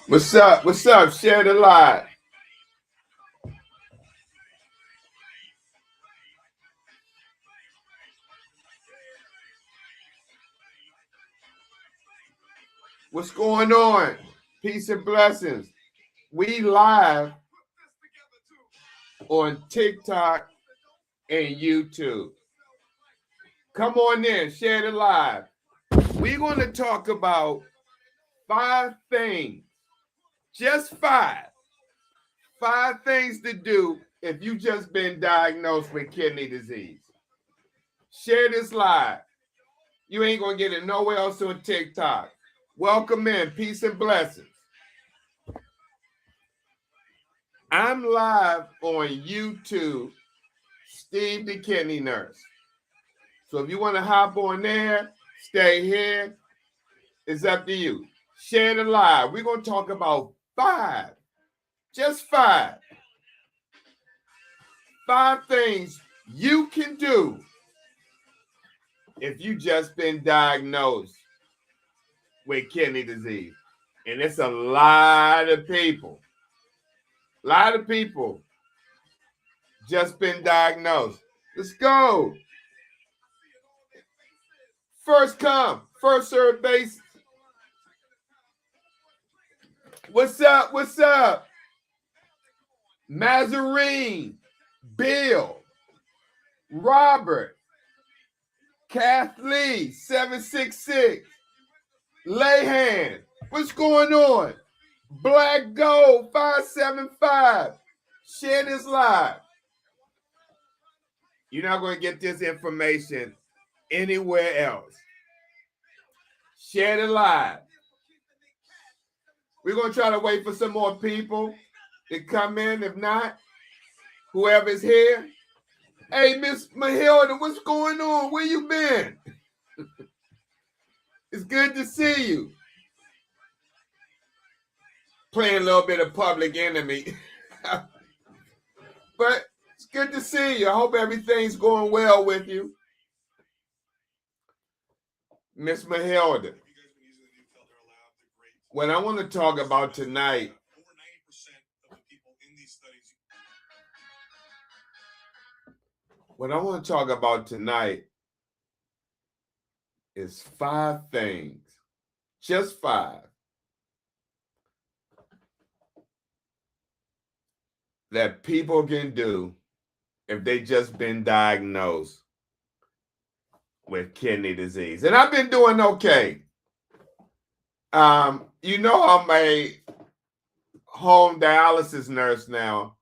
What's up? What's up? Share the live. What's going on? Peace and blessings. We live on TikTok and YouTube. Come on in, share the live. We're going to talk about 5 things, just 5 things to do if you just been diagnosed with kidney disease. Share this live. You ain't going to get it nowhere else on TikTok. Welcome in. Peace and blessings. I'm live on YouTube, Stevethekidneynurse. So if you want to hop on there, stay here. It's up to you. Share the live. We're going to talk about 5, just 5 things you can do if you just been diagnosed with kidney disease. And it's a lot of people. Just been diagnosed. Let's go. First come, first serve basis. What's up? What's up? Mazarine, Bill, Robert, Kathleen, 766, Layhan. What's going on? Black Gold, 575. Share this live. You're not going to get this information anywhere else. Share the live. We're going to try to wait for some more people to come in. If not, whoever's here. Hey, Miss Mahilda, what's going on? Where you been? It's good to see you. Playing a little bit of Public Enemy. But it's good to see you. I hope everything's going well with you. Miss Mahilda. What I want to talk about tonight is 5 things, just 5, that people can do if they just been diagnosed with kidney disease. And I've been doing okay. You know, I'm a home dialysis nurse now.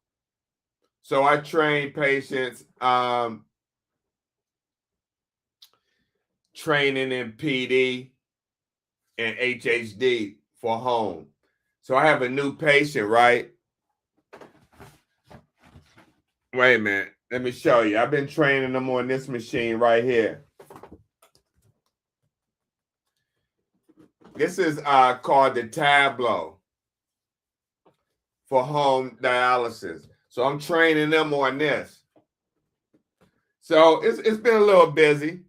So I train patients, training in PD and HHD for home. So I have a new patient, right? Wait a minute. Let me show you. I've been training them on this machine right here. This is called the Tableau for home dialysis. So I'm training them on this. So it's been a little busy.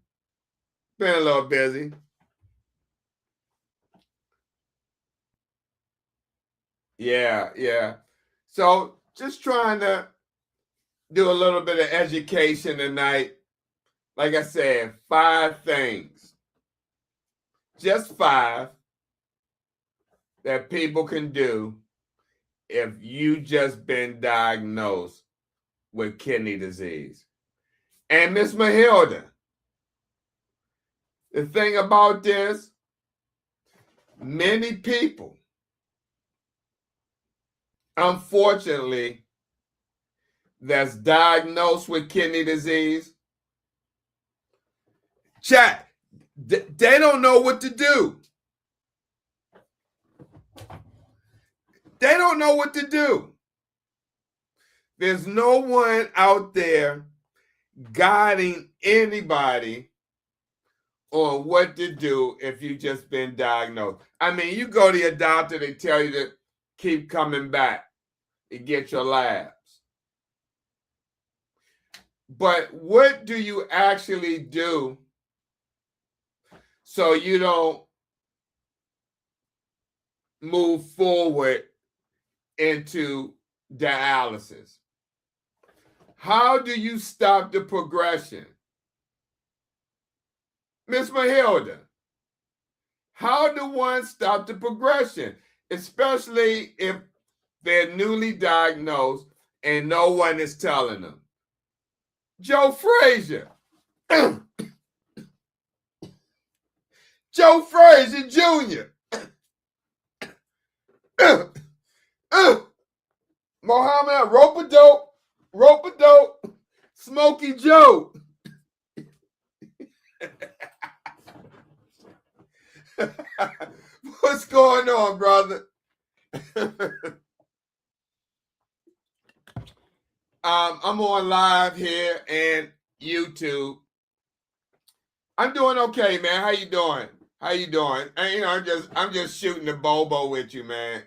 Yeah. So just trying to do a little bit of education tonight. Like I said, 5 things. Just 5 that people can do if you just been diagnosed with kidney disease. And Miss Mahilda, the thing about this, many people, unfortunately, that's diagnosed with kidney disease, chat, they don't know what to do. They don't know what to do. There's no one out there guiding anybody on what to do if you just been diagnosed. I mean, you go to your doctor, they tell you to keep coming back to get your labs. But what do you actually do so you don't move forward into dialysis? How do you stop the progression? Miss Mahilda, how do one stop the progression, especially if they're newly diagnosed and no one is telling them? Joe Frazier. Joe Frazier Jr. Mohammed Rope-a-dope, Smokey Joe. What's going on, brother? I'm on live here and YouTube. I'm doing okay, man. How you doing? How you doing? And, I'm just shooting the bobo with you, man.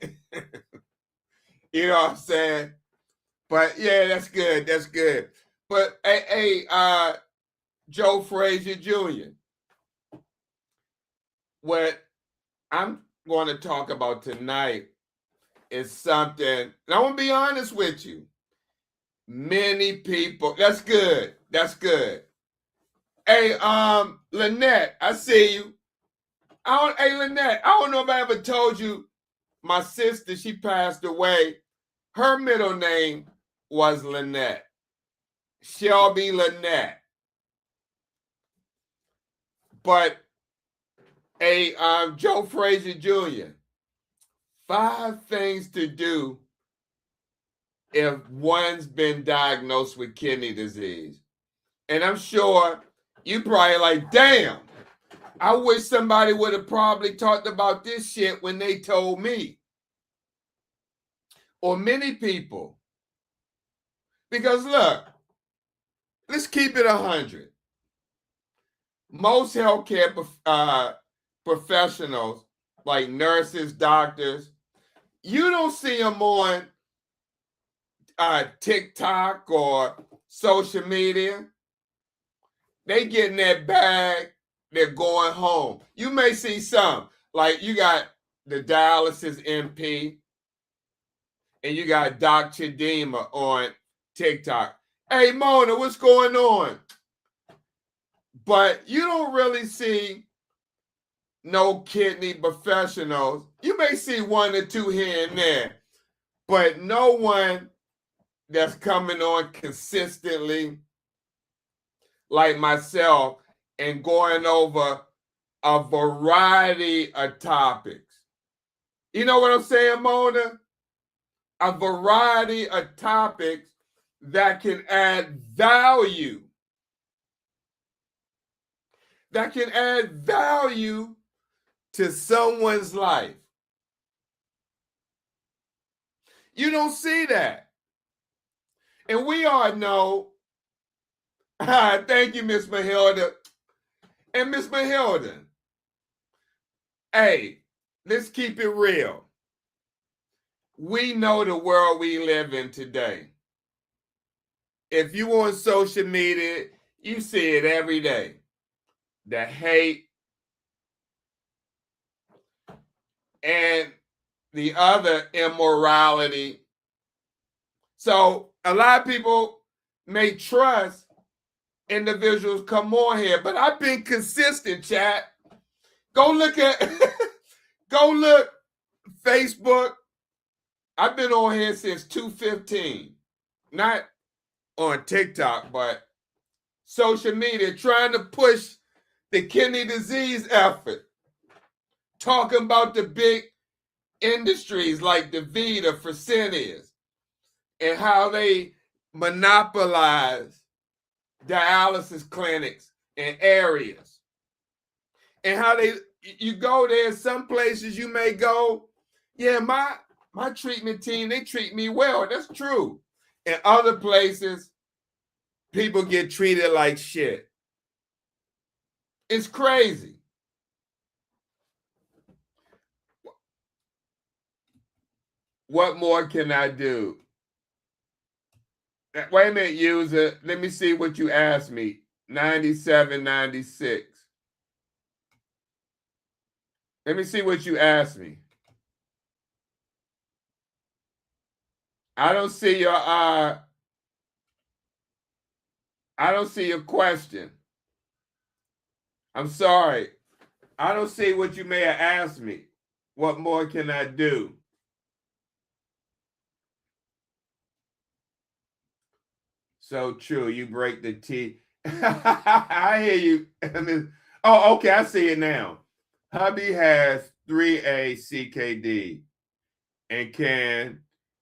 You know what I'm saying? But yeah, that's good. That's good. But hey, Joe Frazier Jr., what I'm going to talk about tonight is something, and I want to be honest with you. Many people, that's good. That's good. Hey, Lynette, I see you. Hey, Lynette, I don't know if I ever told you, my sister, she passed away. Her middle name was Lynette. Shelby Lynette. But Joe Frazier Jr., 5 things to do if one's been diagnosed with kidney disease. And I'm sure you probably like, damn, I wish somebody would have probably talked about this shit when they told me. Or many people. Because look, let's keep it 100. Most healthcare professionals, like nurses, doctors, you don't see them on TikTok or social media. They get in that bag, they're going home. You may see some, like you got the dialysis MP, and you got Doc Chidema on TikTok. Hey, Mona, what's going on? But you don't really see no kidney professionals. You may see 1 or 2 here and there, but no one that's coming on consistently like myself and going over a variety of topics. You know what I'm saying, Mona? A variety of topics that can add value. That can add value to someone's life. You don't see that. And we all know, thank you, Miss Mahilda. And Miss Mahilda, hey, let's keep it real. We know the world we live in today. If you on social media, you see it every day. The hate and the other immorality. So a lot of people may trust individuals come on here, but I've been consistent, chat. Go look Facebook. I've been on here since 2015. Not on TikTok, but social media, trying to push the kidney disease effort. Talking about the big industries like DaVita, Fresenius, and how they monopolize dialysis clinics and areas. And how you go there, some places you may go, yeah, my treatment team, they treat me well. That's true. In other places, people get treated like shit. It's crazy. What more can I do? Wait a minute, user. Let me see what you asked me. 9796. Let me see what you asked me. I don't see your question. I'm sorry. I don't see what you may have asked me. What more can I do? So true. You break the T. I hear you. Oh, okay. I see it now. Hubby has 3A CKD and can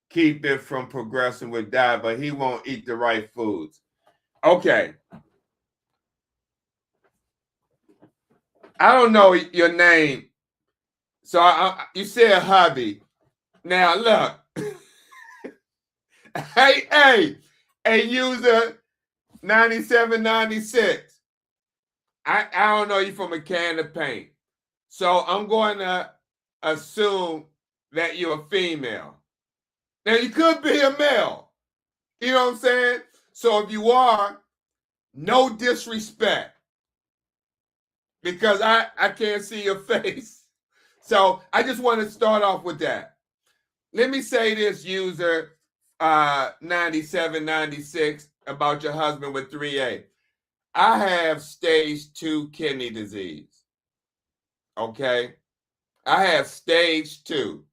keep it from progressing with diet, but he won't eat the right foods. Okay. I don't know your name. So you said hubby. Now look. hey, user 9796. I don't know you from a can of paint. So I'm going to assume that you're a female. Now you could be a male. You know what I'm saying? So if you are, no disrespect. Because I can't see your face. So I just want to start off with that. Let me say this, user 9796, about your husband with 3A. I have stage 2 kidney disease. Okay? I have stage 2.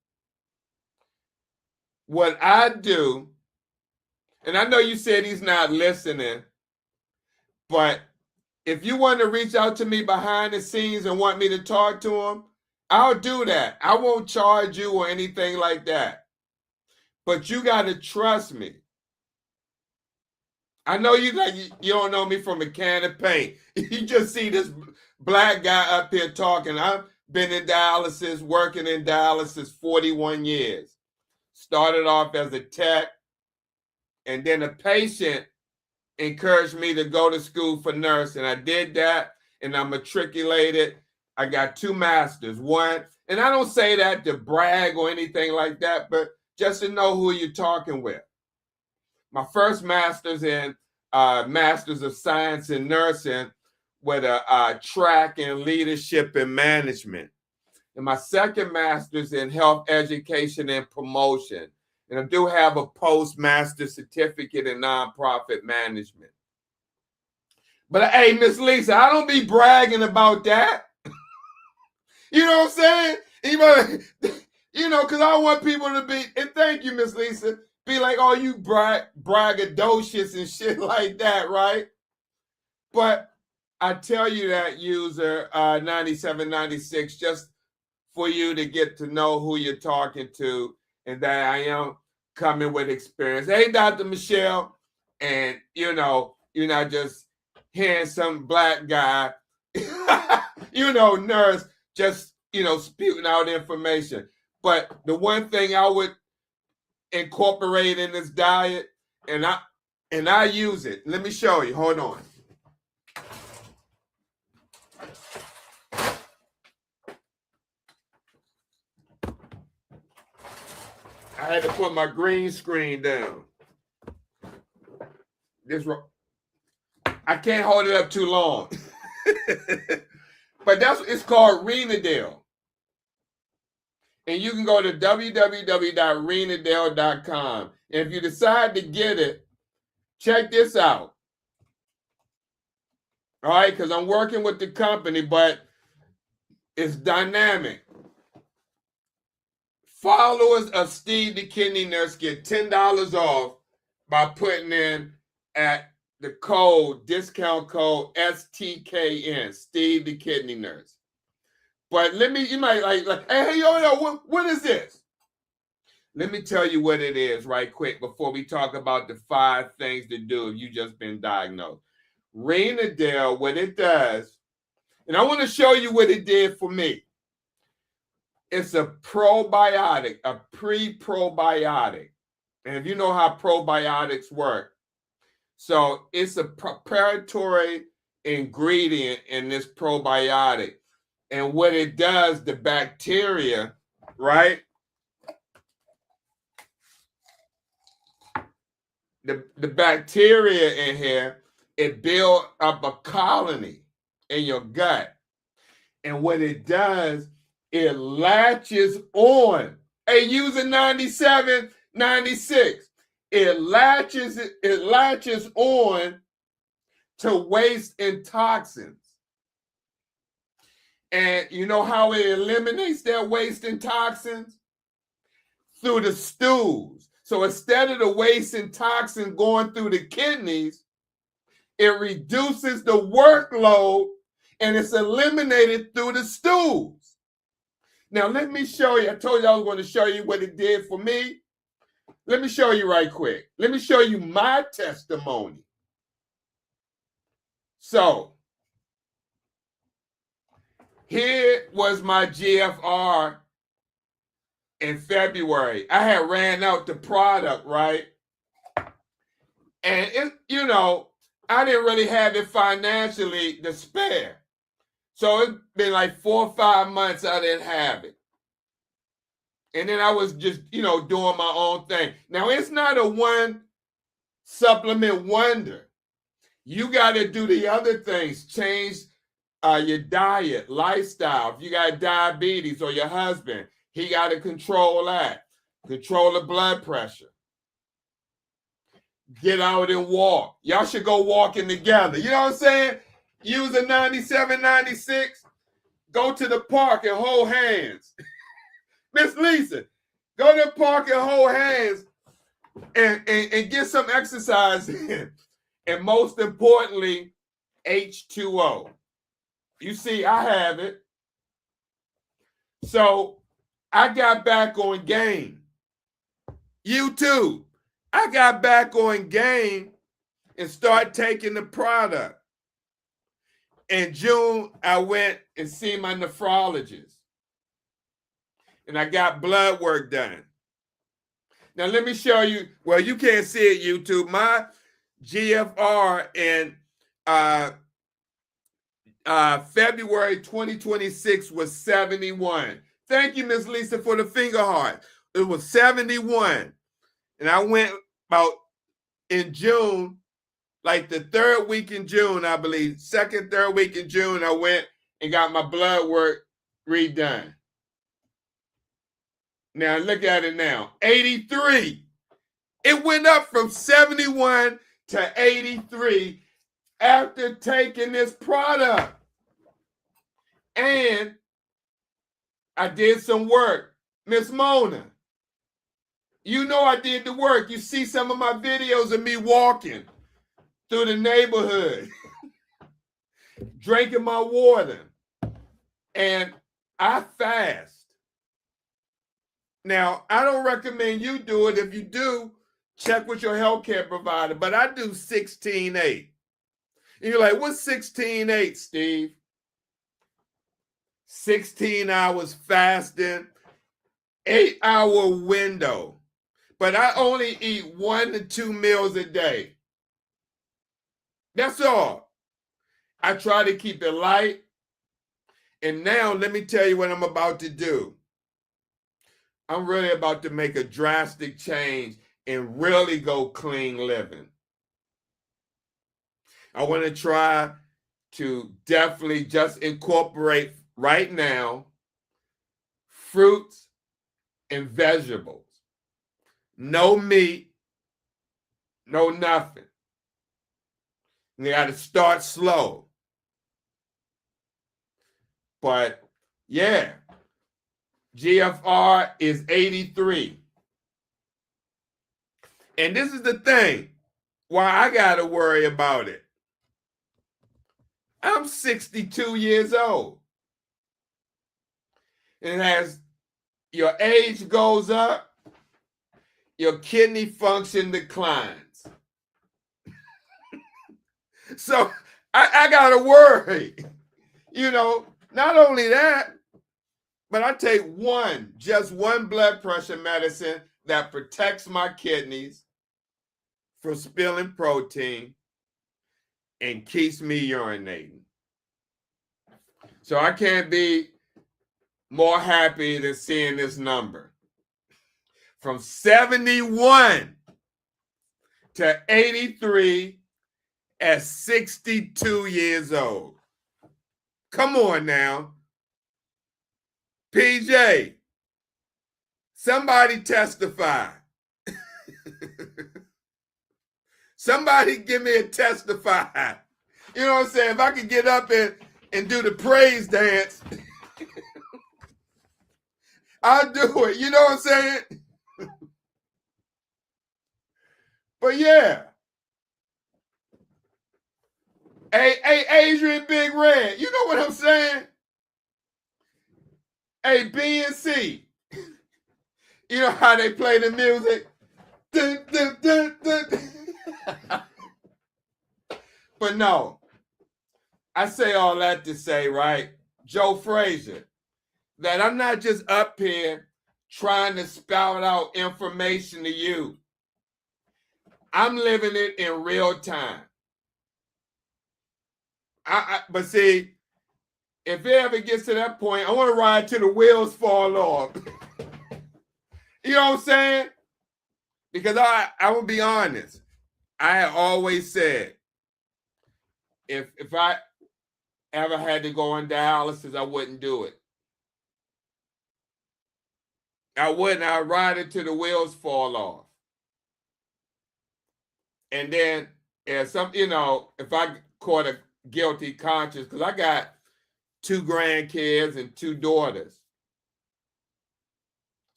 What I do, and I know you said he's not listening, but if you want to reach out to me behind the scenes and want me to talk to him, I'll do that. I won't charge you or anything like that. But you got to trust me. I know you don't know me from a can of paint. You just see this black guy up here talking. I've been in dialysis, working in dialysis 41 years. Started off as a tech, and then a patient encouraged me to go to school for nurse, and I did that, and I matriculated. I got 2 masters. One, and I don't say that to brag or anything like that, but just to know who you're talking with. My first master's in Masters of Science in Nursing with a track in Leadership and Management. And my second master's in Health Education and Promotion. And I do have a postmaster certificate in nonprofit management. But hey, Miss Lisa, I don't be bragging about that. You know what I'm saying? You know, because I don't want people to be, and thank you, Miss Lisa, be like, oh, you braggadocious and shit like that, right? But I tell you that, user 9796, just for you to get to know who you're talking to, and that I am coming with experience. Hey, Dr. Michelle, and you know, you're not just hearing some black guy, you know, nurse, just, you know, spewing out information. But the one thing I would incorporate in this diet, and I use it. Let me show you. Hold on. I had to put my green screen down. I can't hold it up too long. But it's called Renadel. And you can go to www.renadel.com. And if you decide to get it, check this out. All right, because I'm working with the company, but it's dynamic. Followers of Steve the Kidney Nurse get $10 off by putting in at the discount code STKN, Steve the Kidney Nurse. But you might like, hey, yo, what is this? Let me tell you what it is right quick before we talk about the 5 things to do if you just been diagnosed. Renadel, what it does, and I want to show you what it did for me. It's a probiotic, a pre-probiotic. And if you know how probiotics work, so it's a preparatory ingredient in this probiotic. And what it does, the bacteria, right? The bacteria in here, it builds up a colony in your gut. And what it does, it latches on. Hey, user 9796. it latches on to waste and toxins. And you know how it eliminates that waste and toxins? Through the stools. So instead of the waste and toxin going through the kidneys, it reduces the workload and it's eliminated through the stools. Now, let me show you. I told you I was going to show you what it did for me. Let me show you right quick. Let me show you my testimony. So, here was my GFR in February. I had ran out the product, right? And it, you know, I didn't really have it financially to spare. So it's been like 4 or 5 months I didn't have it. And then I was just, you know, doing my own thing. Now, it's not a one supplement wonder. You got to do the other things. Change your diet, lifestyle. If you got diabetes or your husband, he got to control that. Control the blood pressure. Get out and walk. Y'all should go walking together. You know what I'm saying? Use a 97, 96. Go to the park and hold hands. Miss Lisa, go to the park and hold hands and get some exercise in. And most importantly, H2O. You see, I have it. So I got back on game. You too. I got back on game and started taking the product. In June, I went and see my nephrologist. And I got blood work done. Now, let me show you. Well, you can't see it, YouTube. My GFR in February 2026 was 71. Thank you, Miss Lisa, for the finger heart. It was 71. And I went about in June, like the 3rd week in June, I believe, 2nd, 3rd week in June, I went and got my blood work redone. Now, look at it now, 83. It went up from 71 to 83 after taking this product. And I did some work. Miss Mona, you know I did the work. You see some of my videos of me walking through the neighborhood, drinking my water, and I fast. Now, I don't recommend you do it. If you do, check with your healthcare provider, but I do 16-8. And you're like, what's 16-8, Steve? 16 hours fasting, 8-hour window. But I only eat 1 to 2 meals a day. That's all. I try to keep it light. And now let me tell you what I'm about to do. I'm really about to make a drastic change and really go clean living. I want to try to definitely just incorporate right now fruits and vegetables. No meat, no nothing. You got to start slow. But yeah, GFR is 83. And this is the thing why I got to worry about it. I'm 62 years old. And as your age goes up, your kidney function declines. So I got to worry. You know, not only that, but I take just one blood pressure medicine that protects my kidneys from spilling protein and keeps me urinating. So I can't be more happy than seeing this number. From 71 to 83 at 62 years old. Come on now. PJ, somebody testify. Somebody give me a testify. You know what I'm saying? If I could get up and do the praise dance, I'll do it. You know what I'm saying? But yeah. Hey, Adrian Big Red, you know what I'm saying? Hey, B and C. You know how they play the music? Dun, dun, dun, dun. But no, I say all that to say, right, Joe Frazier, that I'm not just up here trying to spout out information to you. I'm living it in real time. But see, if it ever gets to that point, I want to ride till the wheels fall off. You know what I'm saying? Because I will be honest. I have always said, if I ever had to go on dialysis, I wouldn't do it. I wouldn't. I'd ride it till the wheels fall off. And then if I caught a guilty conscience, because I got 2 grandkids and 2 daughters.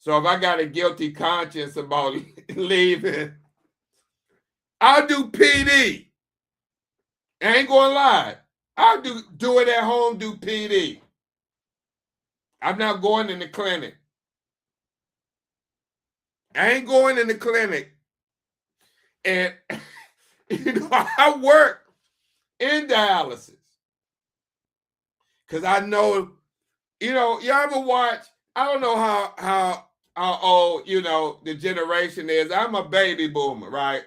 So if I got a guilty conscience about leaving, I'll do PD. I ain't gonna lie. I'll do it at home, do PD. I'm not going in the clinic. I ain't going in the clinic. And I work in dialysis. Because I know, y'all ever watch, I don't know how old, the generation is. I'm a baby boomer, right?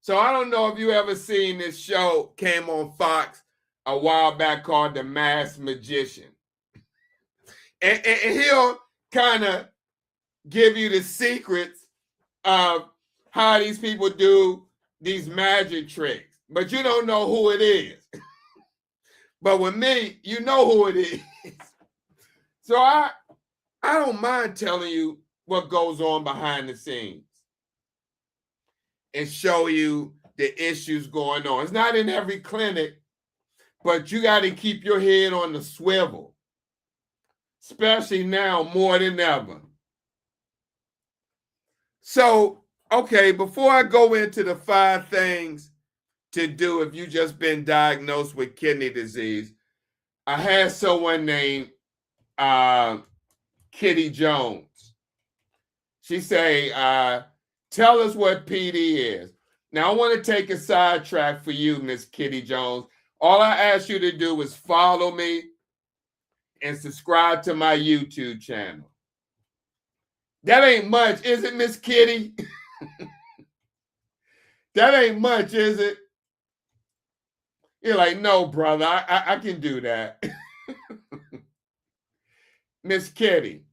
So I don't know if you ever seen this show, came on Fox a while back, called The Masked Magician. And he'll kind of give you the secrets of how these people do these magic tricks. But you don't know who it is. But with me, you know who it is. So I don't mind telling you what goes on behind the scenes and show you the issues going on. It's not in every clinic, but you got to keep your head on the swivel, especially now more than ever. So, okay, before I go into the 5 things to do if you just been diagnosed with kidney disease, I had someone named Kitty Jones. She say, tell us what PD is. Now, I want to take a sidetrack for you, Miss Kitty Jones. All I ask you to do is follow me and subscribe to my YouTube channel. That ain't much, is it, Miss Kitty? That ain't much, is it? You're like, no, brother, I can do that. Miss Kitty,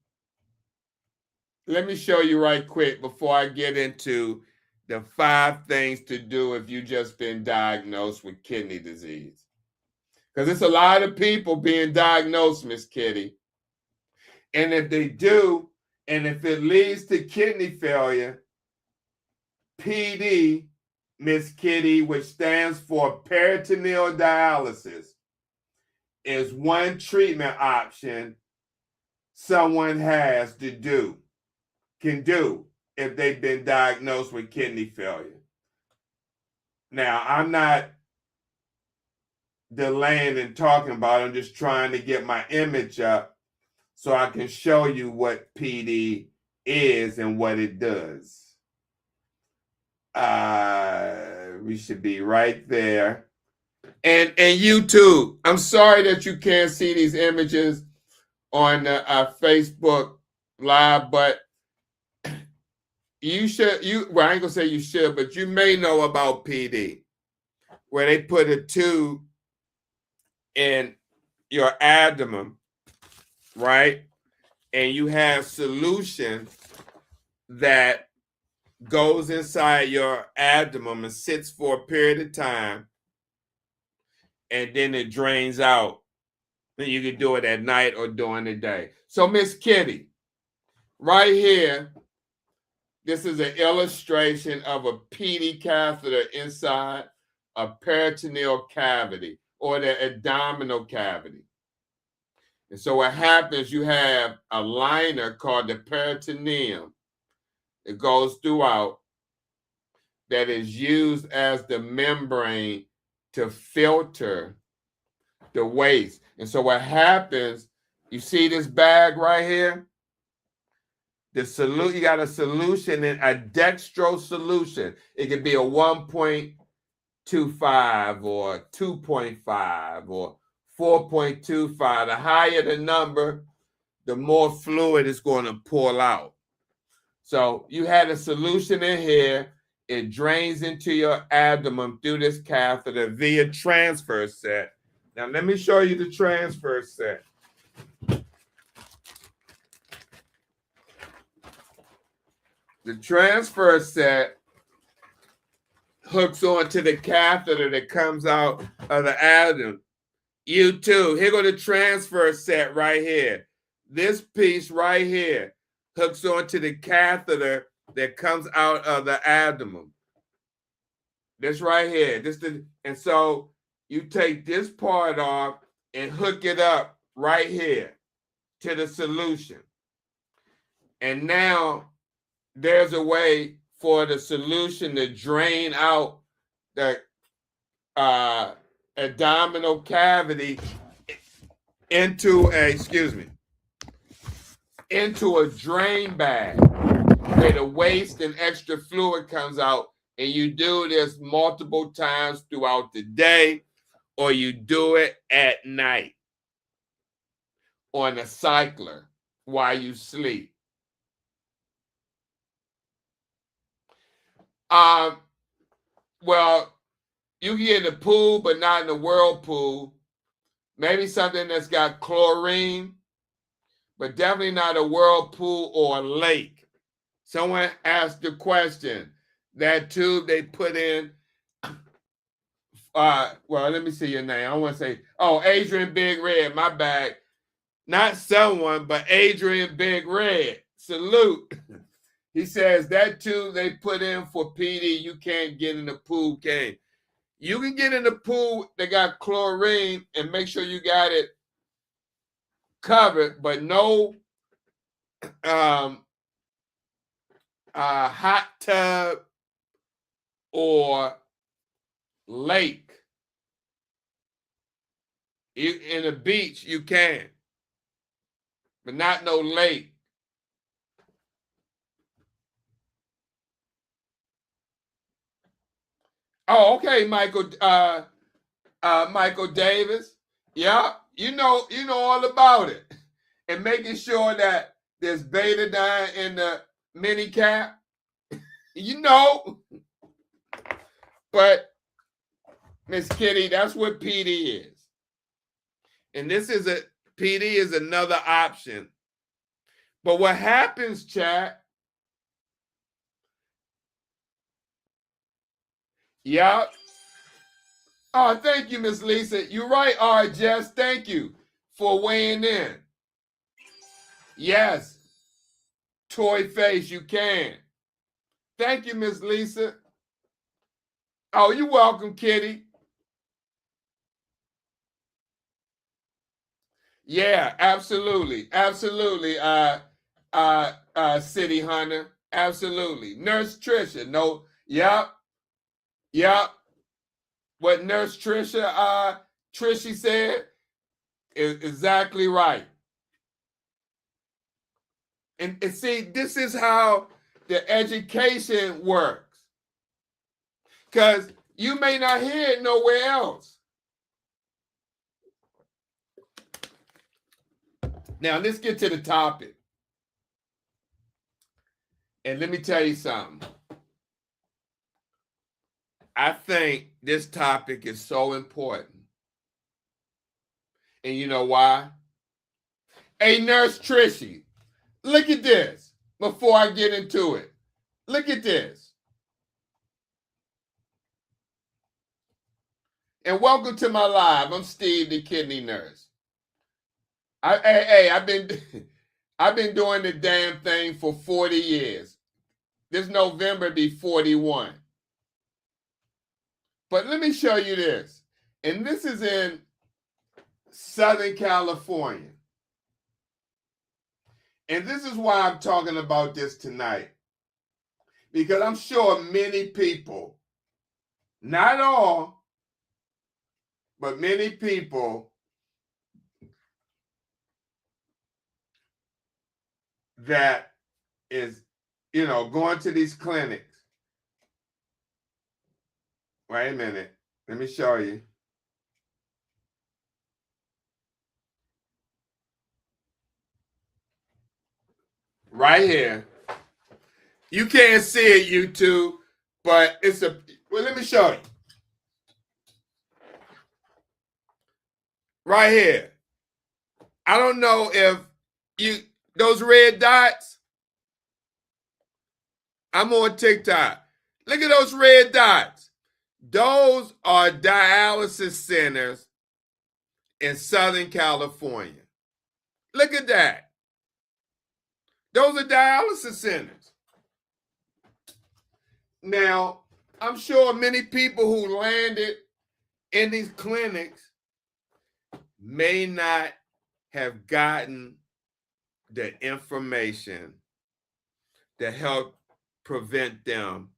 let me show you right quick before I get into the 5 things to do if you just been diagnosed with kidney disease. Because it's a lot of people being diagnosed, Miss Kitty. And if they do, and if it leads to kidney failure, PD, Miss Kitty, which stands for peritoneal dialysis, is one treatment option someone can do if they've been diagnosed with kidney failure. Now, I'm not delaying and talking about it. I'm just trying to get my image up so I can show you what PD is and what it does. We should be right there. And YouTube, I'm sorry that you can't see these images on our Facebook Live, but you should, well, I ain't gonna say you should, but you may know about PD, where they put a tube in your abdomen, right? And you have solution that goes inside your abdomen and sits for a period of time, and then it drains out. And you can do it at night or during the day. So, Miss Kitty, right here, This is an illustration of a PD catheter inside a peritoneal cavity or the abdominal cavity. And so what happens, you have a liner called the peritoneum. It goes throughout that is used as the membrane to filter the waste. And so what happens, you see this bag right here? You got a solution in a dextrose solution. It could be a 1.25 or 2.5 or 4.25. The higher the number, the more fluid is going to pull out. So you had a solution in here. It drains into your abdomen through this catheter via transfer set. Now let me show you the transfer set. The transfer set hooks onto the catheter that comes out of the abdomen. U2, here go the transfer set right here. This piece right here hooks onto the catheter that comes out of the abdomen. This right here. And so you take this part off and hook it up right here to the solution. And now there's a way for the solution to drain out the abdominal cavity into a drain bag where the waste and extra fluid comes out. And you do this multiple times throughout the day, or you do it at night on a cycler while you sleep. Well, you can get in the pool, but not in the whirlpool. Maybe something that's got chlorine, but definitely not a whirlpool or a lake. Someone asked the question, that tube they put in, well, let me see your name. I want to say, Adrian Big Red, my bad. Not someone, but Adrian Big Red. Salute. He says that tube they put in for PD, you can't get in the pool game. You can get in the pool that got chlorine and make sure you got it covered, but no hot tub or lake. In the beach, you can, but not no lake. Oh, okay, Michael Davis. Yeah, you know all about it. And making sure that there's betadine in the mini cap. But Miss Kitty, that's what PD is. And PD is another option. But what happens, chat? Yeah. Oh, thank you, Miss Lisa. You're right, Jess. Thank you for weighing in. Yes. Toy face, you can. Thank you, Miss Lisa. Oh, you're welcome, Kitty. Yeah, absolutely. Absolutely. City Hunter. Absolutely. Nurse Trisha. No, yep. What Nurse Trisha said is exactly right. And see, this is how the education works. Because you may not hear it nowhere else. Now, let's get to the topic. And let me tell you something. I think this topic is so important. And you know why? Hey, Nurse Trishy, look at this before I get into it. Look at this. And welcome to my live. I'm Steve, the kidney nurse. I've been doing the damn thing for 40 years. This November be 41. But let me show you this. And this is in Southern California. And this is why I'm talking about this tonight. Because I'm sure many people, not all, but many people that is, going to these clinics. Wait a minute. Let me show you. Right here. You can't see it, YouTube, but well, let me show you. Right here. I don't know if those red dots. I'm on TikTok. Look at those red dots. Those are dialysis centers in Southern California. Look at that. Those are dialysis centers. Now, I'm sure many people who landed in these clinics may not have gotten the information to help prevent them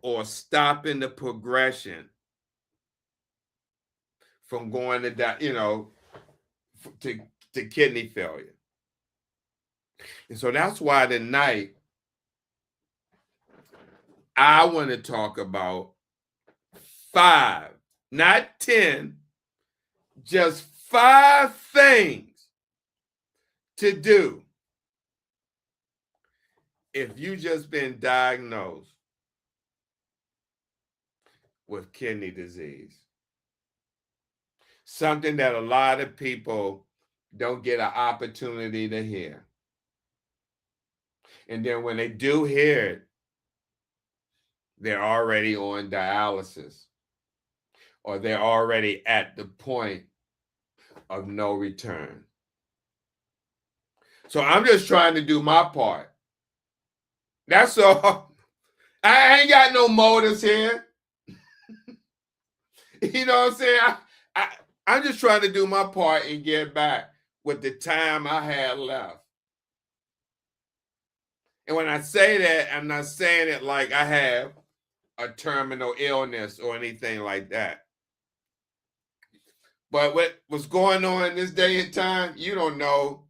or stopping the progression from going to kidney failure. And so that's why tonight I want to talk about 5, not 10, just 5 things to do if you just been diagnosed with kidney disease. Something that a lot of people don't get an opportunity to hear. And then when they do hear it, they're already on dialysis, or they're already at the point of no return. So I'm just trying to do my part. That's all. I ain't got no motives here. You know what I'm saying? I'm just trying to do my part and get back with the time I had left. And when I say that, I'm not saying it like I have a terminal illness or anything like that. But what's going on in this day and time, you don't know,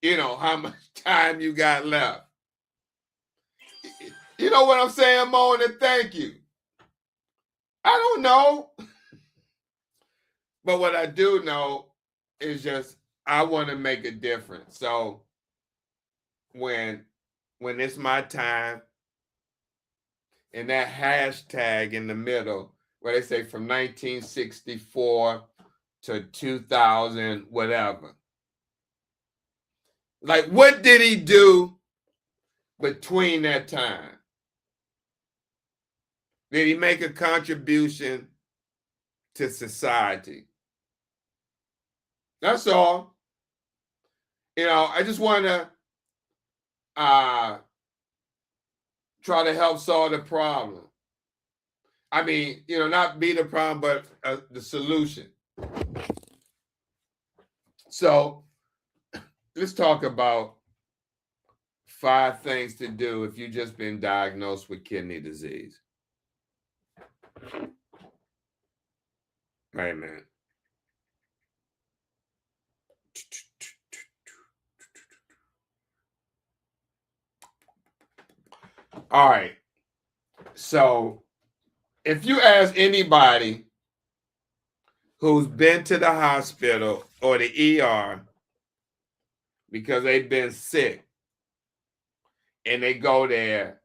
how much time you got left. You know what I'm saying, Mona? Thank you. I don't know. But what I do know is just I want to make a difference. So when it's my time, and that hashtag in the middle where they say from 1964 to 2000, whatever. Like, what did he do between that time? Did he make a contribution to society? That's all. I just want to try to help solve the problem. I mean, not be the problem, but the solution. So let's talk about 5 things to do if you've just been diagnosed with kidney disease. Wait a minute. All right. So if you ask anybody who's been to the hospital or the ER because they've been sick, and they go there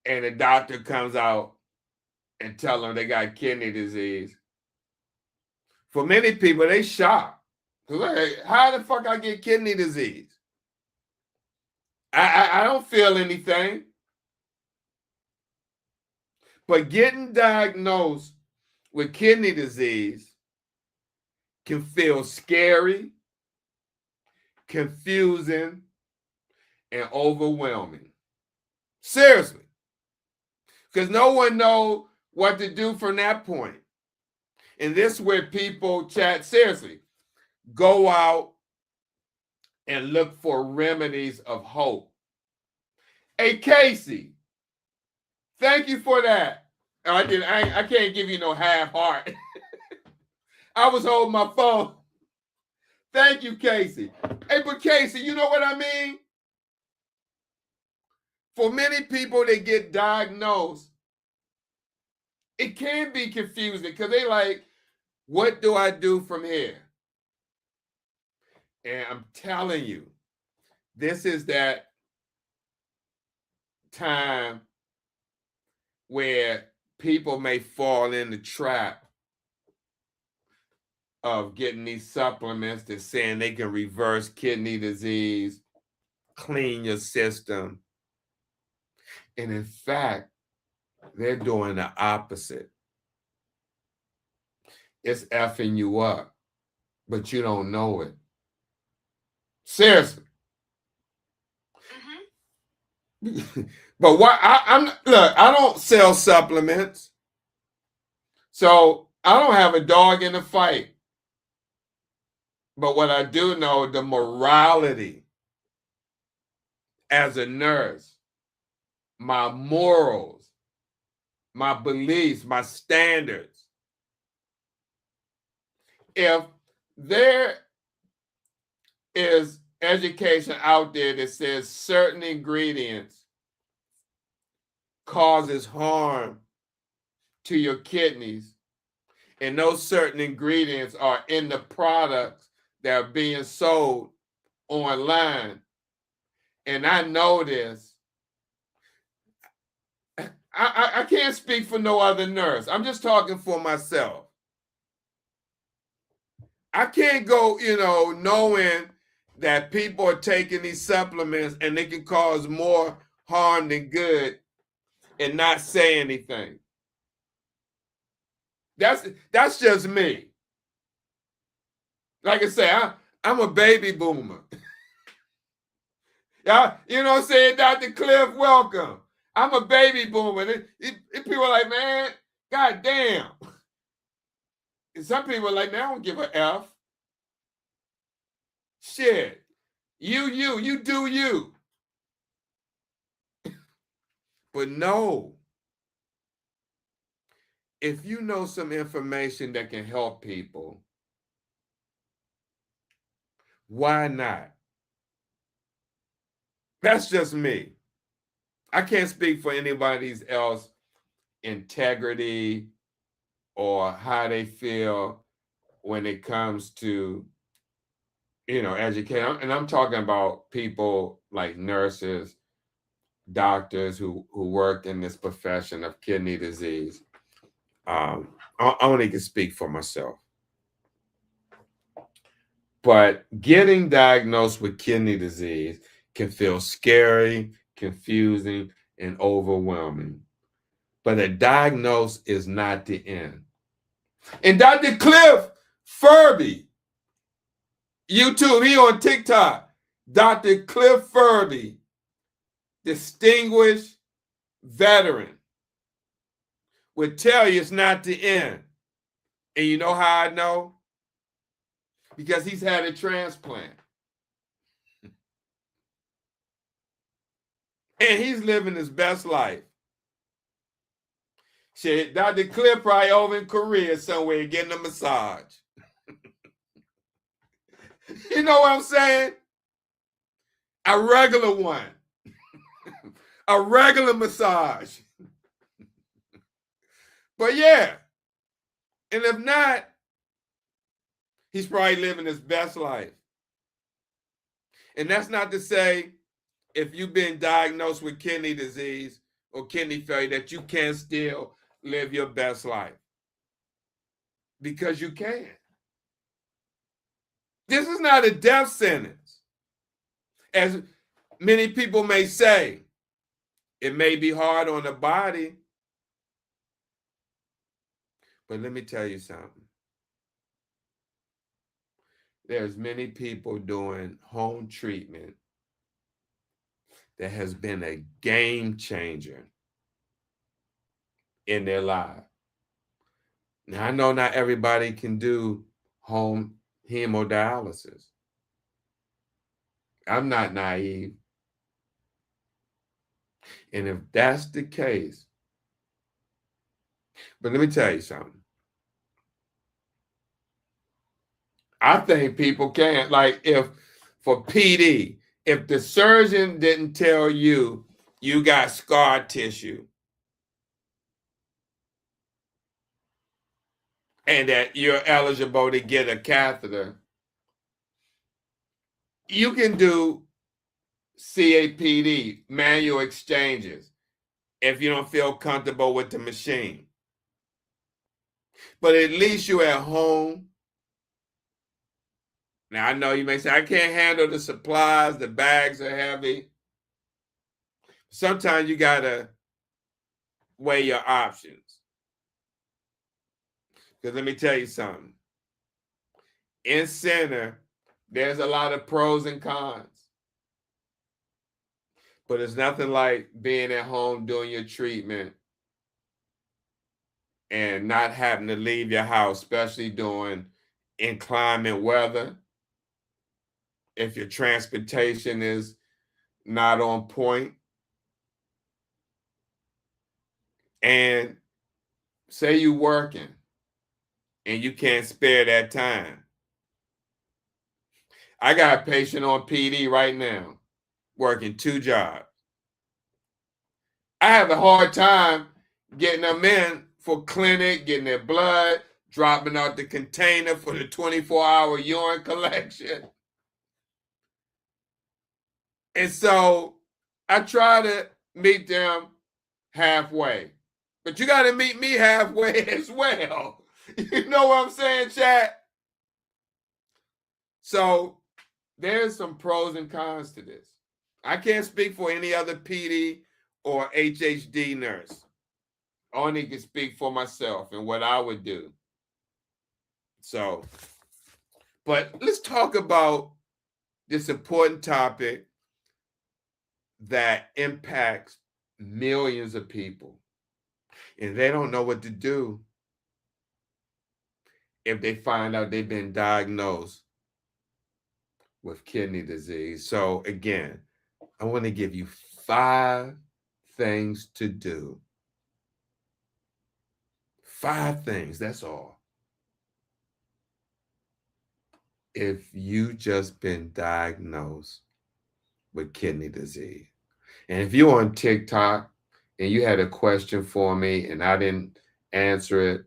and the doctor comes out and tell them they got kidney disease, for many people, they shocked. Like, how the fuck I get kidney disease? I don't feel anything. But getting diagnosed with kidney disease can feel scary, confusing, and overwhelming. Seriously. Because no one knows what to do from that point. And this is where people chat seriously. Go out and look for remedies of hope. Hey, Casey, thank you for that. I can't give you no half heart. I was holding my phone. Thank you, Casey. Hey, but Casey, you know what I mean? For many people that get diagnosed, it can be confusing because they like, what do I do from here? And I'm telling you, this is that time where people may fall in the trap of getting these supplements that saying they can reverse kidney disease, clean your system. And in fact, they're doing the opposite. It's effing you up, but you don't know it. Seriously. But what I don't sell supplements. So I don't have a dog in the fight. But what I do know, the morality as a nurse, my morals, my beliefs, my standards. If there is education out there that says certain ingredients causes harm to your kidneys, and those certain ingredients are in the products that are being sold online, and I know this, I can't speak for no other nurse. I'm just talking for myself. I can't go, knowing that people are taking these supplements and they can cause more harm than good and not say anything. That's just me. Like I say, I'm a baby boomer. Yeah, you know what I'm saying, Dr. Cliff, welcome. I'm a baby boomer. People are like, man, god damn. And some people are like, man, I don't give a F. Shit. You do you. But no. If you know some information that can help people, why not? That's just me. I can't speak for anybody else integrity or how they feel when it comes to, education. And I'm talking about people like nurses, doctors who work in this profession of kidney disease. I only can speak for myself. But getting diagnosed with kidney disease can feel scary, confusing, and overwhelming. But a diagnosis is not the end. And Dr. Cliff Furby, YouTube, he on TikTok, Dr. Cliff Furby, distinguished veteran, would tell you it's not the end. And you know how I know? Because he's had a transplant. And he's living his best life. Shit, Dr. Cliff probably over in Korea somewhere getting a massage. You know what I'm saying? A regular one. A regular massage. But yeah. And if not, he's probably living his best life. And that's not to say if you've been diagnosed with kidney disease or kidney failure that you can still live your best life. Because you can. This is not a death sentence. As many people may say, it may be hard on the body. But let me tell you something. There's many people doing home treatment that has been a game changer in their life. Now, I know not everybody can do home hemodialysis. I'm not naive. And if that's the case, but let me tell you something. I think people can. Like, if for PD, if the surgeon didn't tell you you got scar tissue and that you're eligible to get a catheter, you can do CAPD, manual exchanges, if you don't feel comfortable with the machine. But at least you're at home. Now, I know you may say, I can't handle the supplies, the bags are heavy. Sometimes you got to weigh your options. Because let me tell you something. In center, there's a lot of pros and cons. But it's nothing like being at home doing your treatment and not having to leave your house, especially during inclement weather. If your transportation is not on point. And say you're working and you can't spare that time. I got a patient on PD right now, working 2 jobs. I have a hard time getting them in for clinic, getting their blood, dropping out the container for the 24-hour urine collection. And so I try to meet them halfway. But you got to meet me halfway as well. You know what I'm saying, chat? So there's some pros and cons to this. I can't speak for any other PD or HHD nurse. I only can speak for myself and what I would do. So, but let's talk about this important topic that impacts millions of people. And they don't know what to do if they find out they've been diagnosed with kidney disease. So again, I want to give you 5 things to do. 5 things, that's all. If you just been diagnosed with kidney disease. And if you're on TikTok and you had a question for me and I didn't answer it,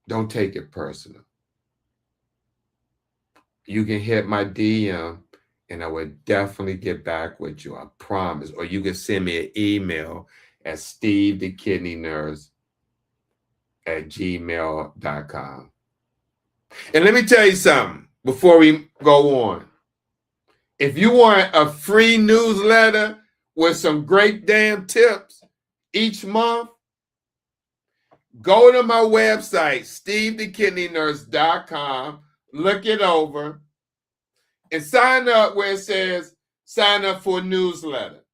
don't take it personal. You can hit my DM and I will definitely get back with you, I promise. Or you can send me an email at stevethekidneynurse@gmail.com. And let me tell you something before we go on. If you want a free newsletter with some great damn tips each month, go to my website, stevethekidneynurse.com, look it over, and sign up where it says sign up for a newsletter.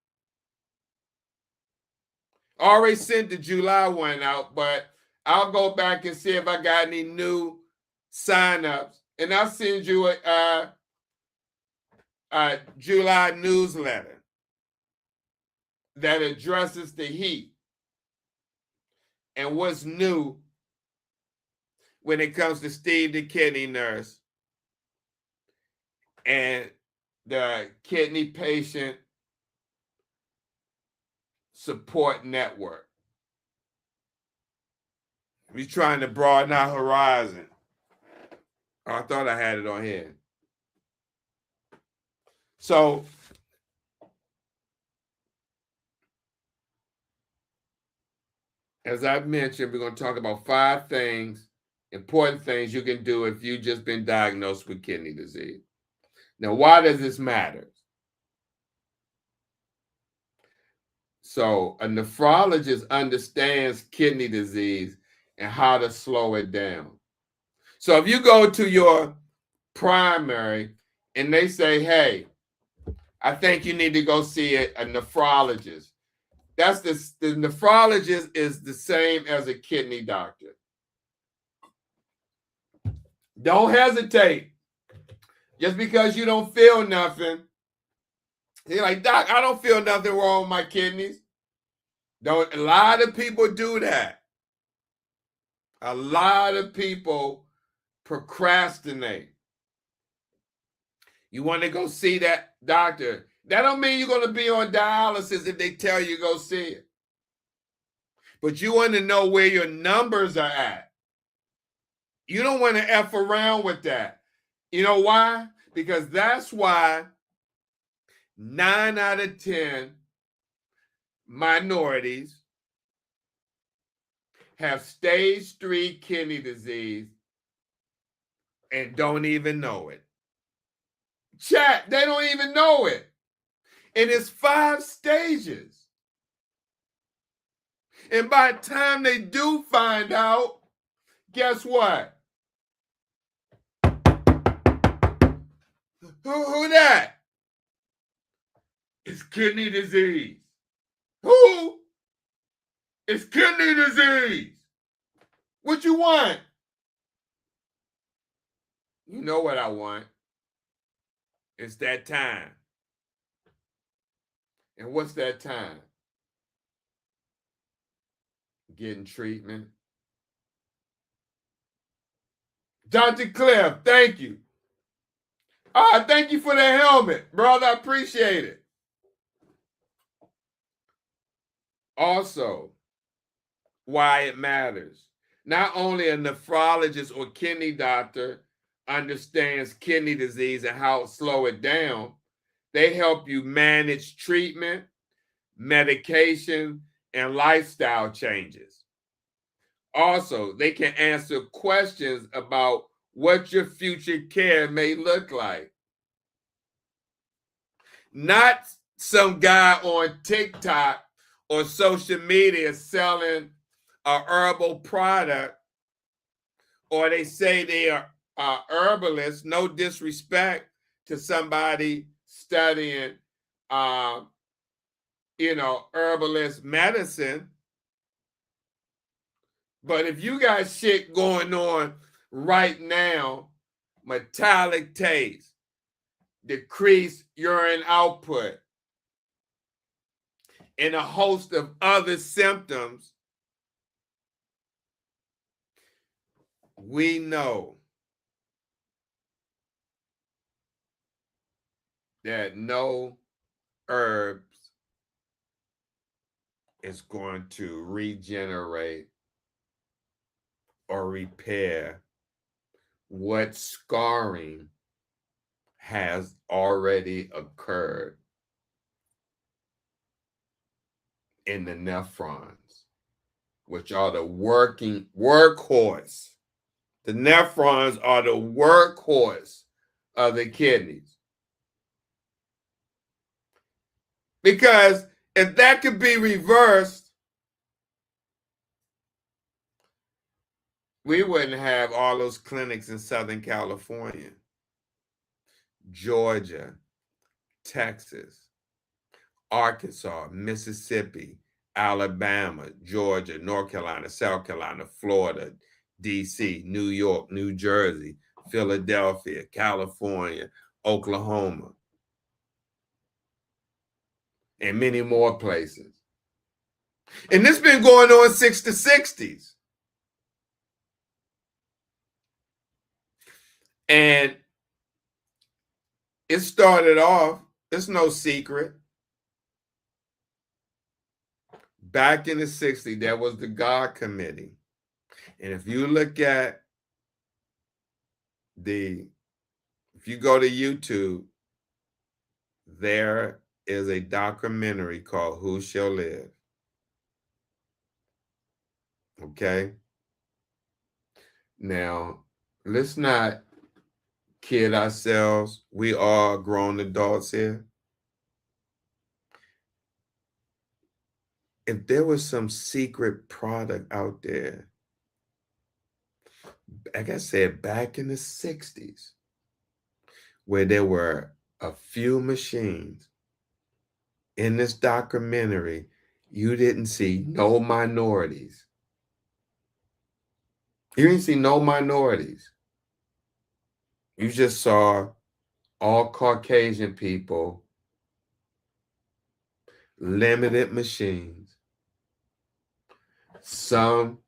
I already sent the July one out, but I'll go back and see if I got any new signups, and I'll send you a July newsletter that addresses the heat and what's new when it comes to Steve the Kidney Nurse and the Kidney Patient Support Network. We're trying to broaden our horizon. Oh, I thought I had it on here. So, as I've mentioned, we're going to talk about 5 things, important things you can do if you've just been diagnosed with kidney disease. Now, why does this matter? So, a nephrologist understands kidney disease and how to slow it down. So, if you go to your primary and they say, hey, I think you need to go see a nephrologist. That's the nephrologist is the same as a kidney doctor. Don't hesitate. Just because you don't feel nothing. You're like, Doc, I don't feel nothing wrong with my kidneys. Don't. A lot of people do that. A lot of people procrastinate. You want to go see that doctor. That don't mean you're going to be on dialysis if they tell you go see it. But you want to know where your numbers are at. You don't want to F around with that. You know why? Because that's why 9 out of 10 minorities have stage 3 kidney disease and don't even know it. Chat, they don't even know it. And it's 5 stages. And by the time they do find out, guess what? Who that? It's kidney disease. Who? It's kidney disease. What you want? You know what I want. It's that time. And what's that time? Getting treatment. Dr. Cliff, thank you. Thank you for the helmet, brother. I appreciate it. Also, why it matters. Not only a nephrologist or kidney doctor understands kidney disease and how to slow it down, they help you manage treatment, medication, and lifestyle changes. Also, they can answer questions about what your future care may look like. Not some guy on TikTok or social media selling a herbal product, or they say they are herbalists. No disrespect to somebody studying, herbalist medicine. But if you got shit going on right now, metallic taste, decreased urine output, and a host of other symptoms, we know that no herbs is going to regenerate or repair what scarring has already occurred in the nephrons, which are the working workhorse. The nephrons are the workhorse of the kidneys. Because if that could be reversed, we wouldn't have all those clinics in Southern California, Georgia, Texas, Arkansas, Mississippi, Alabama, Georgia, North Carolina, South Carolina, Florida, DC, New York, New Jersey, Philadelphia, California, Oklahoma, and many more places. And this has been going on since the 60s. And it started off, it's no secret. Back in the 60s, there was the God Committee. And if you look at if you go to YouTube, there is a documentary called Who Shall Live. Okay? Now, let's not kid ourselves. We are grown adults here. If there was some secret product out there, like I said, back in the 60s, where there were a few machines in this documentary, you didn't see no minorities. You didn't see no minorities. You just saw all Caucasian people, limited machines. Some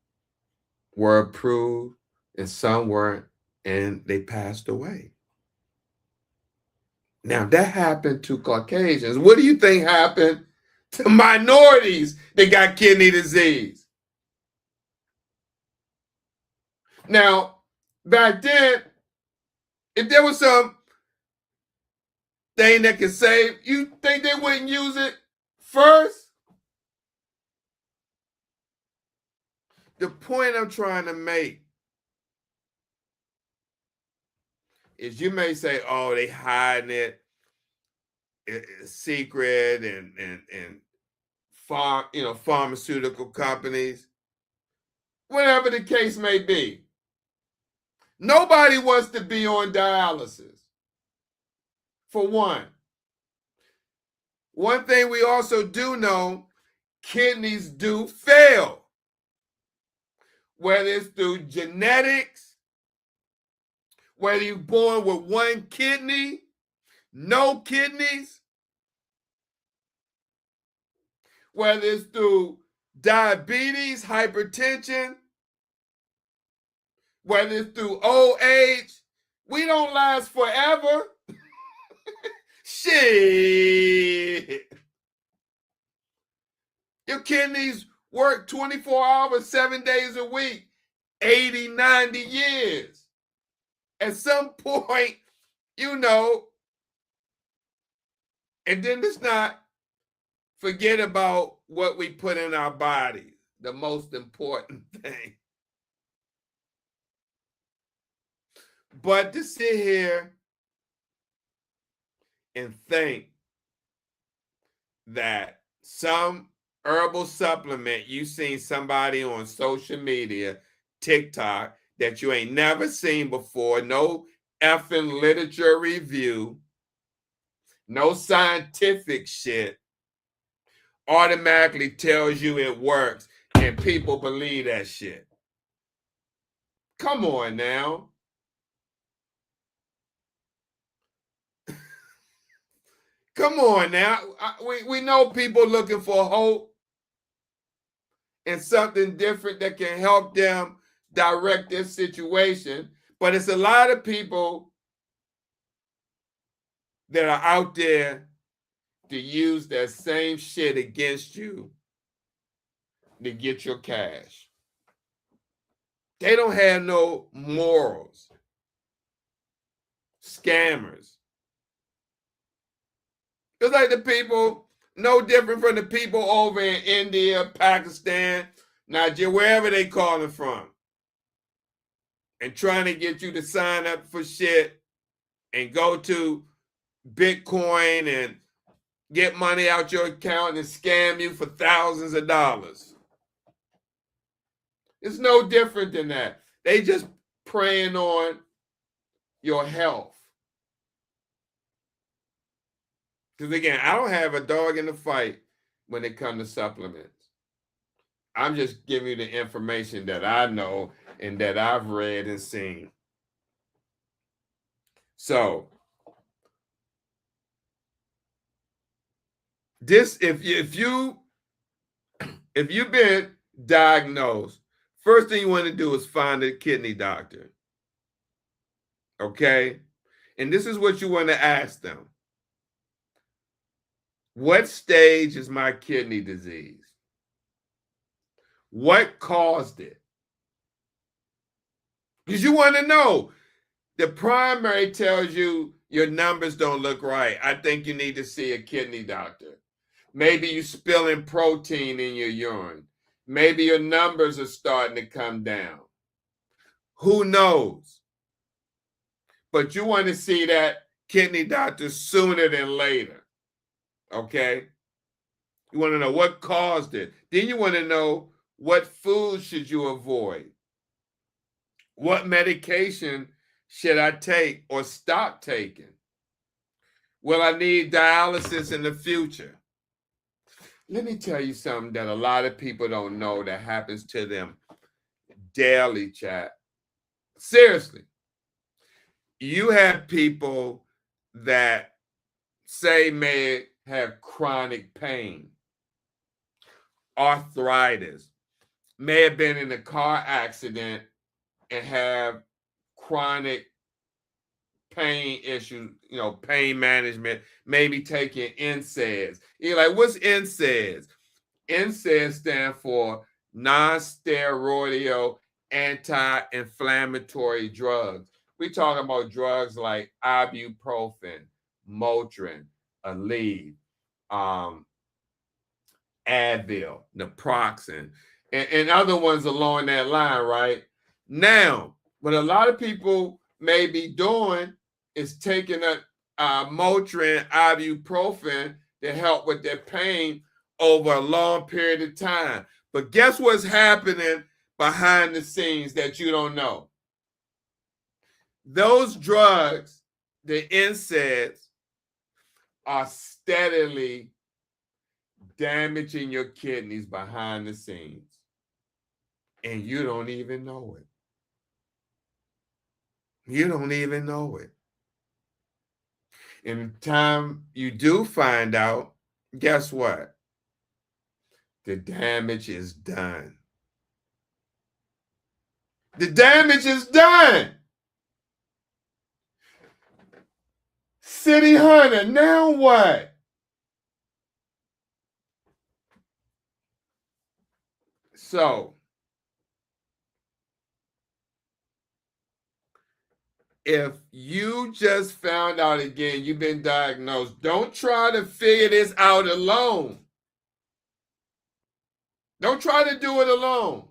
were approved and some weren't, and they passed away. Now, that happened to Caucasians. What do you think happened to minorities that got kidney disease? Now, back then, if there was some thing that could save, you think they wouldn't use it first? The point I'm trying to make is you may say, oh, they hiding it, it's secret, and pharmaceutical companies, whatever the case may be. Nobody wants to be on dialysis, for one. One thing we also do know, kidneys do fail. Whether it's through genetics, whether you're born with one kidney, no kidneys, whether it's through diabetes, hypertension, whether it's through old age, we don't last forever. Shit. Your kidneys work 24 hours, 7 days a week, 80, 90 years. At some point, and then let's not forget about what we put in our bodies, the most important thing. But to sit here and think that some herbal supplement you seen somebody on social media, TikTok, that you ain't never seen before, no effing literature review, no scientific shit, automatically tells you it works, and people believe that shit. Come on now. Come on now. We know people looking for hope and something different that can help them direct their situation. But it's a lot of people that are out there to use that same shit against you to get your cash. They don't have no morals. Scammers. It's like the people, no different from the people over in India, Pakistan, Nigeria, wherever they calling from, and trying to get you to sign up for shit and go to Bitcoin and get money out your account and scam you for thousands of dollars. It's no different than that. They just preying on your health. Because again, I don't have a dog in the fight when it comes to supplements. I'm just giving you the information that I know and that I've read and seen. So, this if you've been diagnosed, first thing you want to do is find a kidney doctor. Okay? And this is what you want to ask them. What stage is my kidney disease? What caused it? Because you want to know. The primary tells you your numbers don't look right. I think you need to see a kidney doctor. Maybe you're spilling protein in your urine. Maybe your numbers are starting to come down. Who knows? But you want to see that kidney doctor sooner than later. Okay? You want to know what caused it. Then you want to know what foods should you avoid. What medication should I take or stop taking? Will I need dialysis in the future? let me tell you something that a lot of people don't know that happens to them daily, chat. Seriously, you have people that say may have chronic pain, arthritis, may have been in a car accident and have chronic pain issues, pain management, maybe taking NSAIDs. You're like, what's NSAIDs? NSAIDs stand for non-steroidal anti-inflammatory drugs. We're talking about drugs like ibuprofen, Motrin, Aleve, Advil, naproxen, and other ones along that line, right? Now, what a lot of people may be doing is taking a Motrin, ibuprofen to help with their pain over a long period of time. But guess what's happening behind the scenes that you don't know? Those drugs, the NSAIDs, are steadily damaging your kidneys behind the scenes. And you don't even know it. You don't even know it. And the time you do find out, guess what? The damage is done. The damage is done. City Hunter, now what? So, if you just found out again, you've been diagnosed, don't try to figure this out alone. Don't try to do it alone.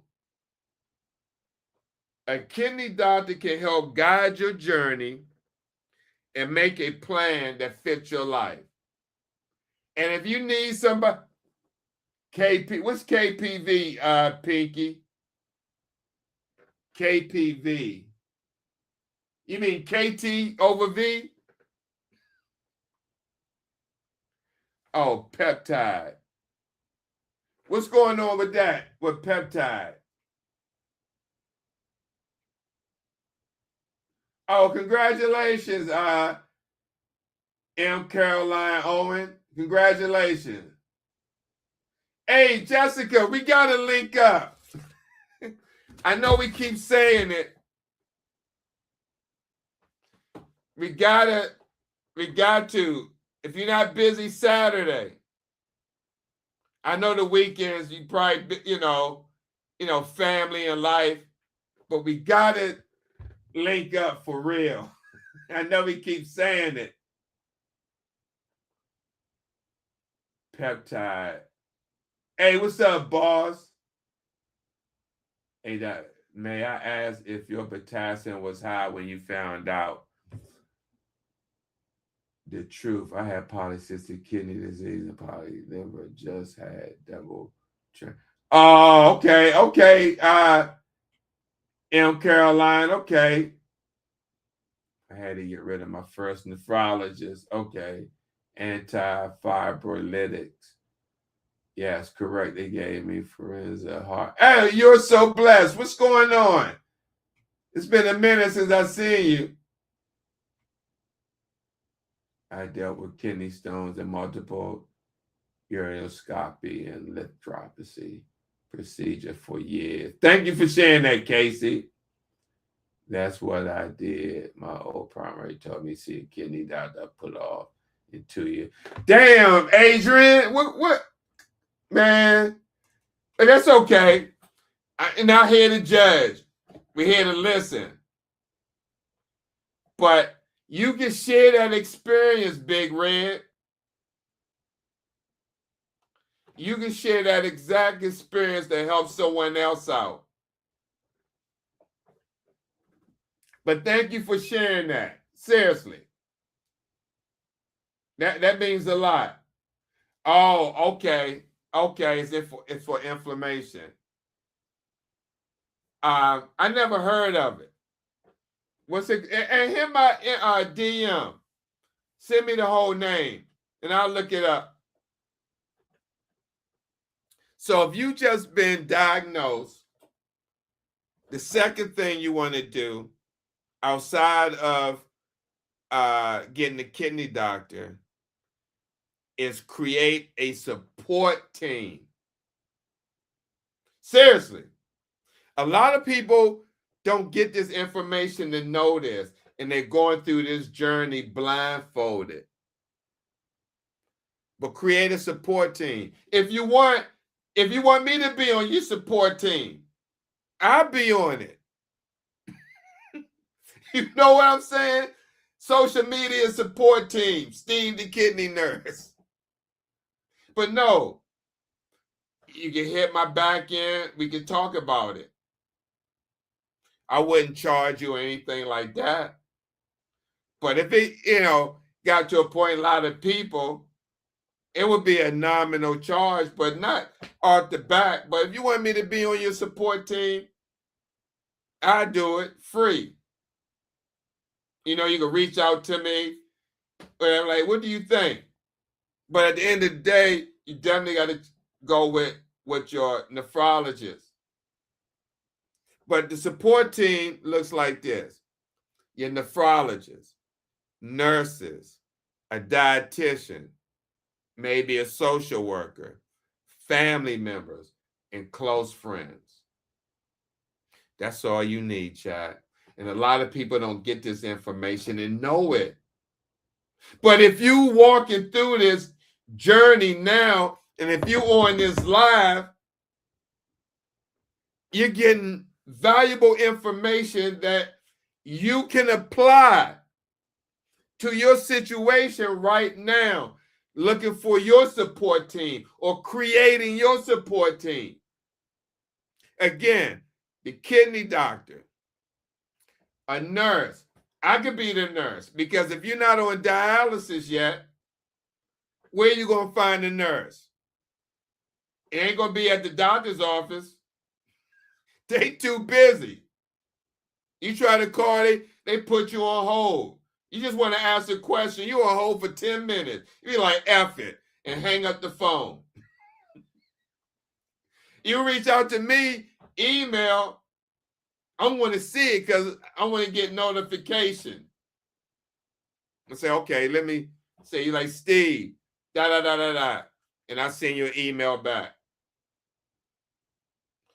A kidney doctor can help guide your journey and make a plan that fits your life. And if you need somebody, what's KPV, Pinky? KPV. You mean KT over V? Oh, peptide. What's going on with that, with peptide? Oh, congratulations, M. Caroline Owen. Congratulations. Hey, Jessica, we got to link up. I know we keep saying it. We got to. If you're not busy Saturday, I know the weekends you probably, family and life, but we got to link up for real. I know we keep saying it. Peptide. Hey, what's up, boss? Hey, may I ask if your potassium was high when you found out the truth? I had polycystic kidney disease and polyliver, just had double. Oh, okay. M. Caroline, okay. I had to get rid of my first nephrologist. Okay. Anti-fibrolytics. Yes, correct. They gave me Forenza heart. Hey, you're so blessed. What's going on? It's been a minute since I've seen you. I dealt with kidney stones and multiple ureteroscopy and lithotripsy procedure for years. Thank you for sharing that, Casey. That's what I did. My old primary told me, see a kidney doctor put off in 2 years. Damn, Adrian, what? Man, but that's okay. I'm not here to judge. We're here to listen. But you can share that experience, Big Red. You can share that exact experience to help someone else out. But thank you for sharing that. Seriously. That means a lot. Oh, okay. Okay, it's for inflammation. I never heard of it. What's it? And hit my DM. Send me the whole name, and I'll look it up. So if you just been diagnosed, the second thing you want to do outside of getting a kidney doctor is create a support team. Seriously, a lot of people don't get this information to know this, and they're going through this journey blindfolded. But create a support team. If you want me to be on your support team, I'll be on it. You know what I'm saying? Social media support team, Steve the Kidney Nurse. But no, you can hit my back end. We can talk about it. I wouldn't charge you or anything like that. But if it, got to a point, a lot of people, it would be a nominal charge, but not off the back. But if you want me to be on your support team, I do it free. You can reach out to me. But I'm like, what do you think? But at the end of the day, you definitely got to go with your nephrologist. But the support team looks like this. Your nephrologist, nurses, a dietitian, maybe a social worker, family members, and close friends. That's all you need, chat. And a lot of people don't get this information and know it. But if you walking through this journey now, and if you on this live, you're getting valuable information that you can apply to your situation right now, looking for your support team or creating your support team. Again, the kidney doctor, a nurse. I could be the nurse, because if you're not on dialysis yet, where are you going to find a nurse? It ain't going to be at the doctor's office. They too busy. You try to call, they put you on hold. You just want to ask a question, you on hold for 10 minutes. You be like, F it, and hang up the phone. You reach out to me, email, I want to see it because I want to get notification. I say, okay, let me say, you like, Steve, da-da-da-da-da, and I send you an email back.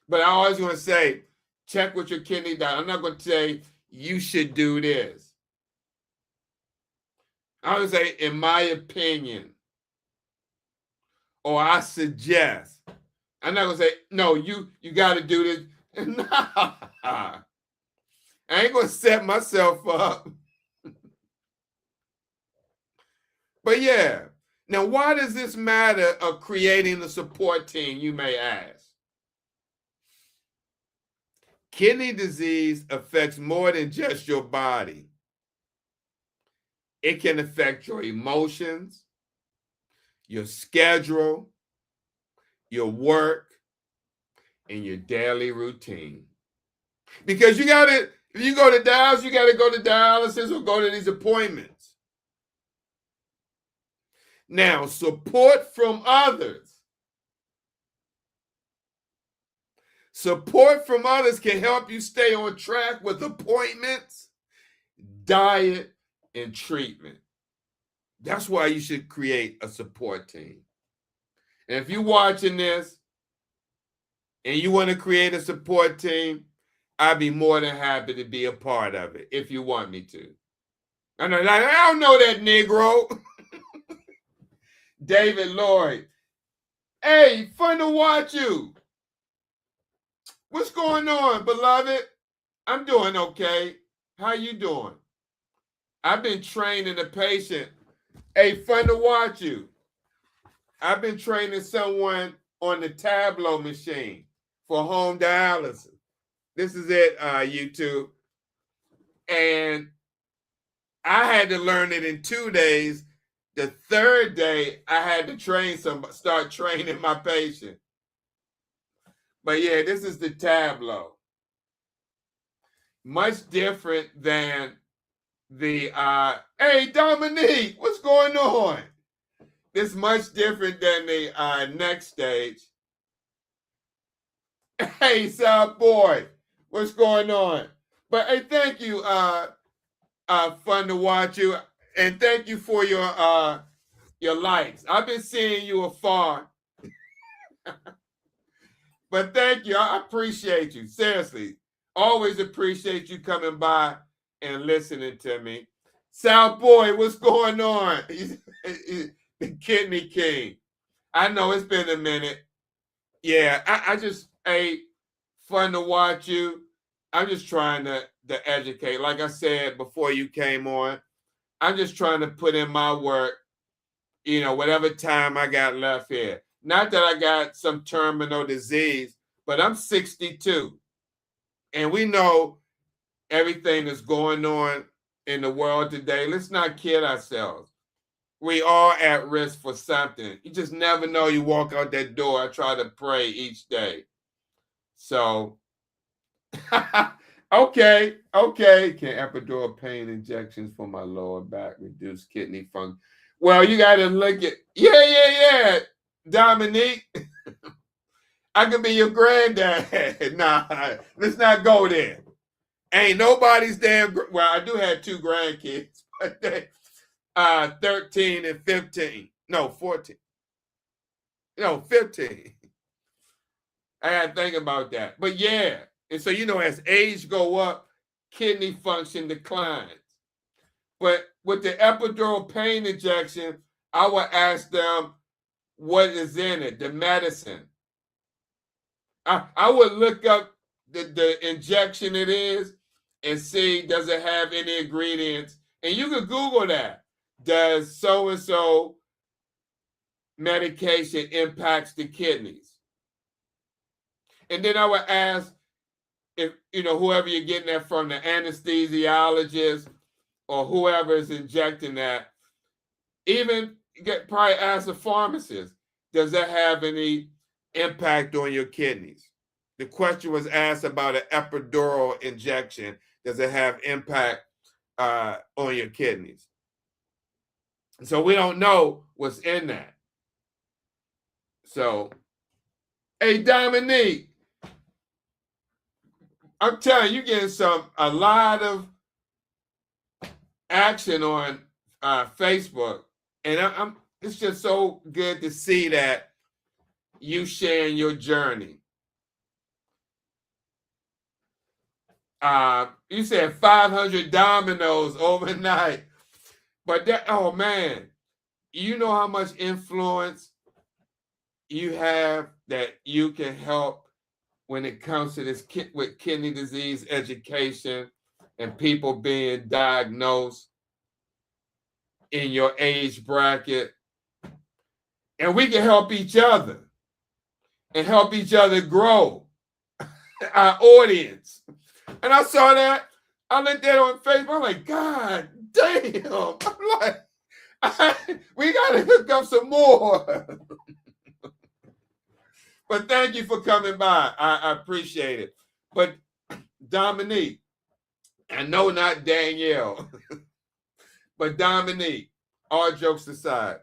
But I always want to say, check with your kidney doctor. I'm not going to say, you should do this. I would say, in my opinion, or I suggest. I'm not going to say, no, you got to do this. Nah. I ain't going to set myself up. But yeah. Now, why does this matter of creating a support team, you may ask? Kidney disease affects more than just your body. It can affect your emotions, your schedule, your work, and your daily routine. Because if you go to dialysis, you got to go to dialysis or go to these appointments. Now, support from others. Support from others can help you stay on track with appointments, diet, and treatment. That's why you should create a support team. And if you're watching this and you want to create a support team, I'd be more than happy to be a part of it if you want me to. I don't know that Negro. David Lloyd. Hey, fun to watch you. What's going on, beloved? I'm doing okay. How you doing? I've been training a patient. Hey, fun to watch you. I've been training someone on the Tableau machine for home dialysis. This is it, YouTube. And I had to learn it in 2 days. The third day, I had to start training my patient. But yeah, this is the Tableau. Much different than the, hey, Dominique, what's going on? This much different than the next stage. Hey, South Boy, what's going on? But hey, thank you. Fun to watch you, and thank you for your likes. I've been seeing you afar, but thank you. I appreciate you. Seriously, always appreciate you coming by and listening to me. South Boy, what's going on? He's the Kidney King. I know it's been a minute. Yeah, I just fun to watch you. I'm just trying to educate. Like I said before you came on, I'm just trying to put in my work, whatever time I got left here. Not that I got some terminal disease, but I'm 62. And we know everything that's going on in the world today. Let's not kid ourselves. We are at risk for something. You just never know. You walk out that door. I try to pray each day. So, okay. Can epidural pain injections for my lower back reduce kidney function? Well, you got to look at, yeah. Dominique, I could be your granddad. Nah, let's not go there. Ain't nobody's damn, well, I do have 2 grandkids, but they 13 and 15. No, 14. No, 15. I had to think about that. But yeah, and so, as age go up, kidney function declines. But with the epidural pain injection, I would ask them what is in it, the medicine. I would look up the injection it is and see, does it have any ingredients? And you can Google that. Does so-and-so medication impacts the kidneys? And then I would ask if, whoever you're getting that from, the anesthesiologist or whoever is injecting that, even probably ask the pharmacist, does that have any impact on your kidneys? The question was asked about an epidural injection. Does it have impact on your kidneys? So we don't know what's in that. So, hey, Dominique, I'm telling you, you're getting a lot of action on Facebook, and it's just so good to see that you sharing your journey. You said 500 dominoes overnight, but oh man, you know how much influence you have that you can help when it comes to this with kidney disease education and people being diagnosed in your age bracket. And we can help each other and help each other grow our audience. And I saw that. I looked at it on Facebook. I'm like, God damn. I'm like, we got to hook up some more. But thank you for coming by. I appreciate it. But Dominique, I know not Danielle, but Dominique, all jokes aside,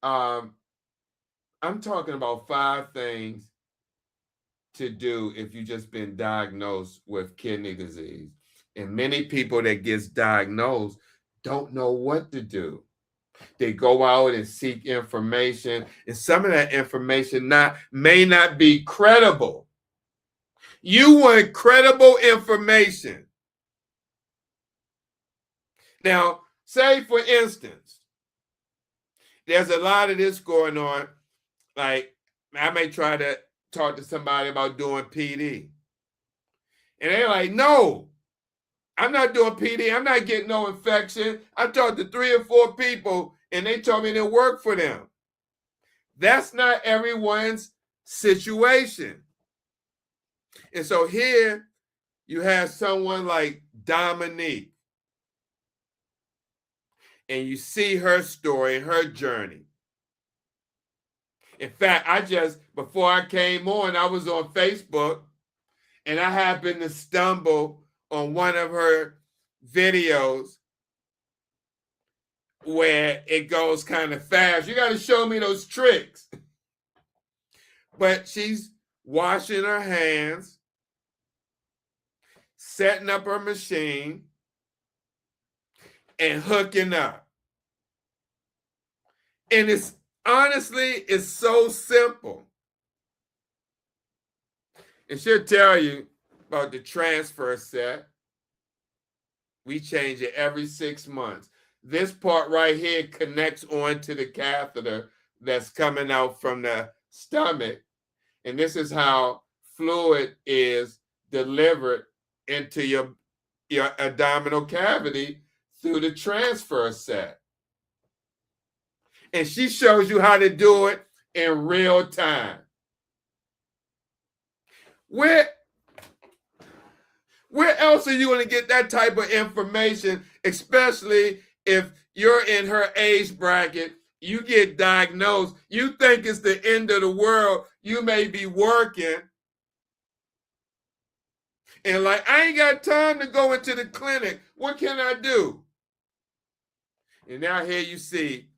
I'm talking about 5 things to do if you've just been diagnosed with kidney disease. And many people that gets diagnosed don't know what to do. They go out and seek information, and some of that information may not be credible. You want credible information. Now, say for instance, there's a lot of this going on. Like, I may try to talk to somebody about doing PD. And they're like, no, I'm not doing PD. I'm not getting no infection. I talked to 3 or 4 people and they told me it worked for them. That's not everyone's situation. And so here you have someone like Dominique. And you see her story, her journey. In fact, before I came on, I was on Facebook and I happened to stumble on one of her videos where it goes kind of fast. You got to show me those tricks. But she's washing her hands, setting up her machine, and hooking up. And it's so simple. And she'll tell you about the transfer set. We change it every 6 months. This part right here connects onto the catheter that's coming out from the stomach. And this is how fluid is delivered into your abdominal cavity through the transfer set. And she shows you how to do it in real time. Where else are you going to get that type of information, especially if you're in her age bracket? You get diagnosed, you think it's the end of the world, you may be working, and like, I ain't got time to go into the clinic. What can I do? And now here you see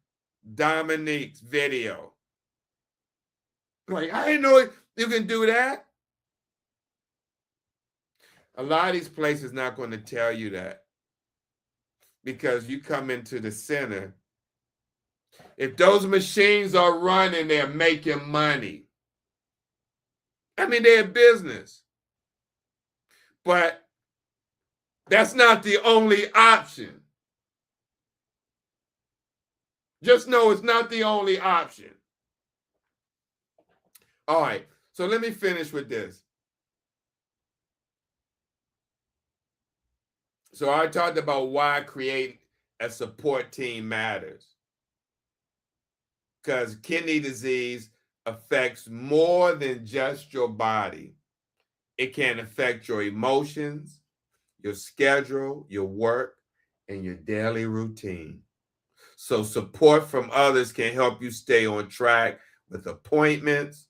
Dominique's video. Like, I didn't know you can do that. A lot of these places not going to tell you that, because you come into the center. If those machines are running, they're making money. I mean, they're business. But that's not the only option. Just know it's not the only option. All right, so let me finish with this. So I talked about why creating a support team matters. Because kidney disease affects more than just your body. It can affect your emotions, your schedule, your work, and your daily routine. So support from others can help you stay on track with appointments,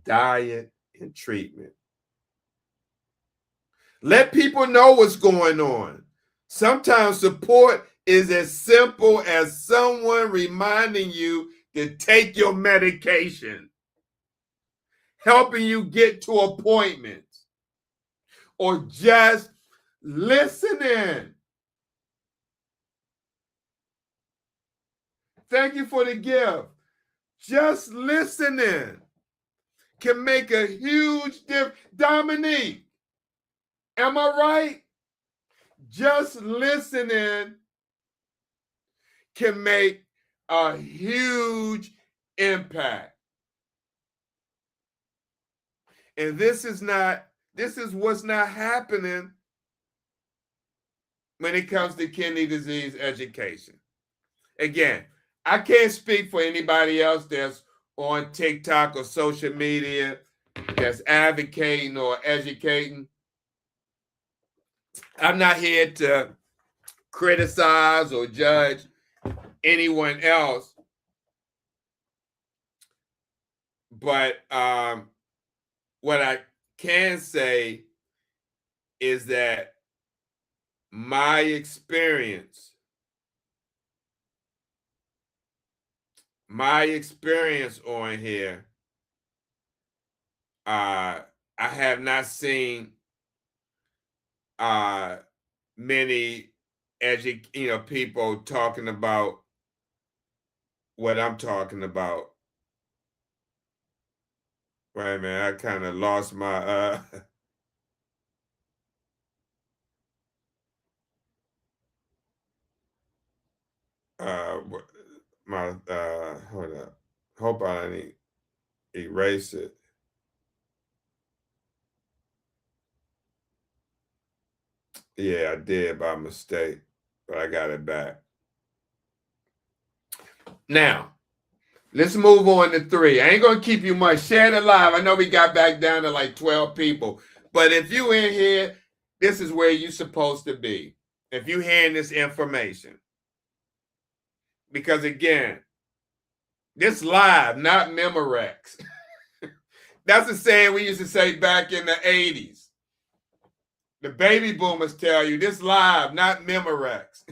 diet, and treatment. Let people know what's going on. Sometimes support is as simple as someone reminding you to take your medication, helping you get to appointments, or just listening. Thank you for the gift. Just listening can make a huge difference. Dominique, am I right? Just listening can make a huge impact. And this is what's not happening when it comes to kidney disease education. Again, I can't speak for anybody else that's on TikTok or social media that's advocating or educating. I'm not here to criticize or judge anyone else. But what I can say is that my experience on here, I have not seen many people talking about what I'm talking about. Wait a minute, I kind of lost my hold up. Hope I didn't erase it. Yeah, I did by mistake, but I got it back. Now, let's move on to 3. I ain't going to keep you much. Share it live. I know we got back down to like 12 people. But if you in here, this is where you're supposed to be. If you hearing this information. Because again, this live, not Memorex. That's a saying we used to say back in the 80s. The baby boomers tell you this live, not Memorex.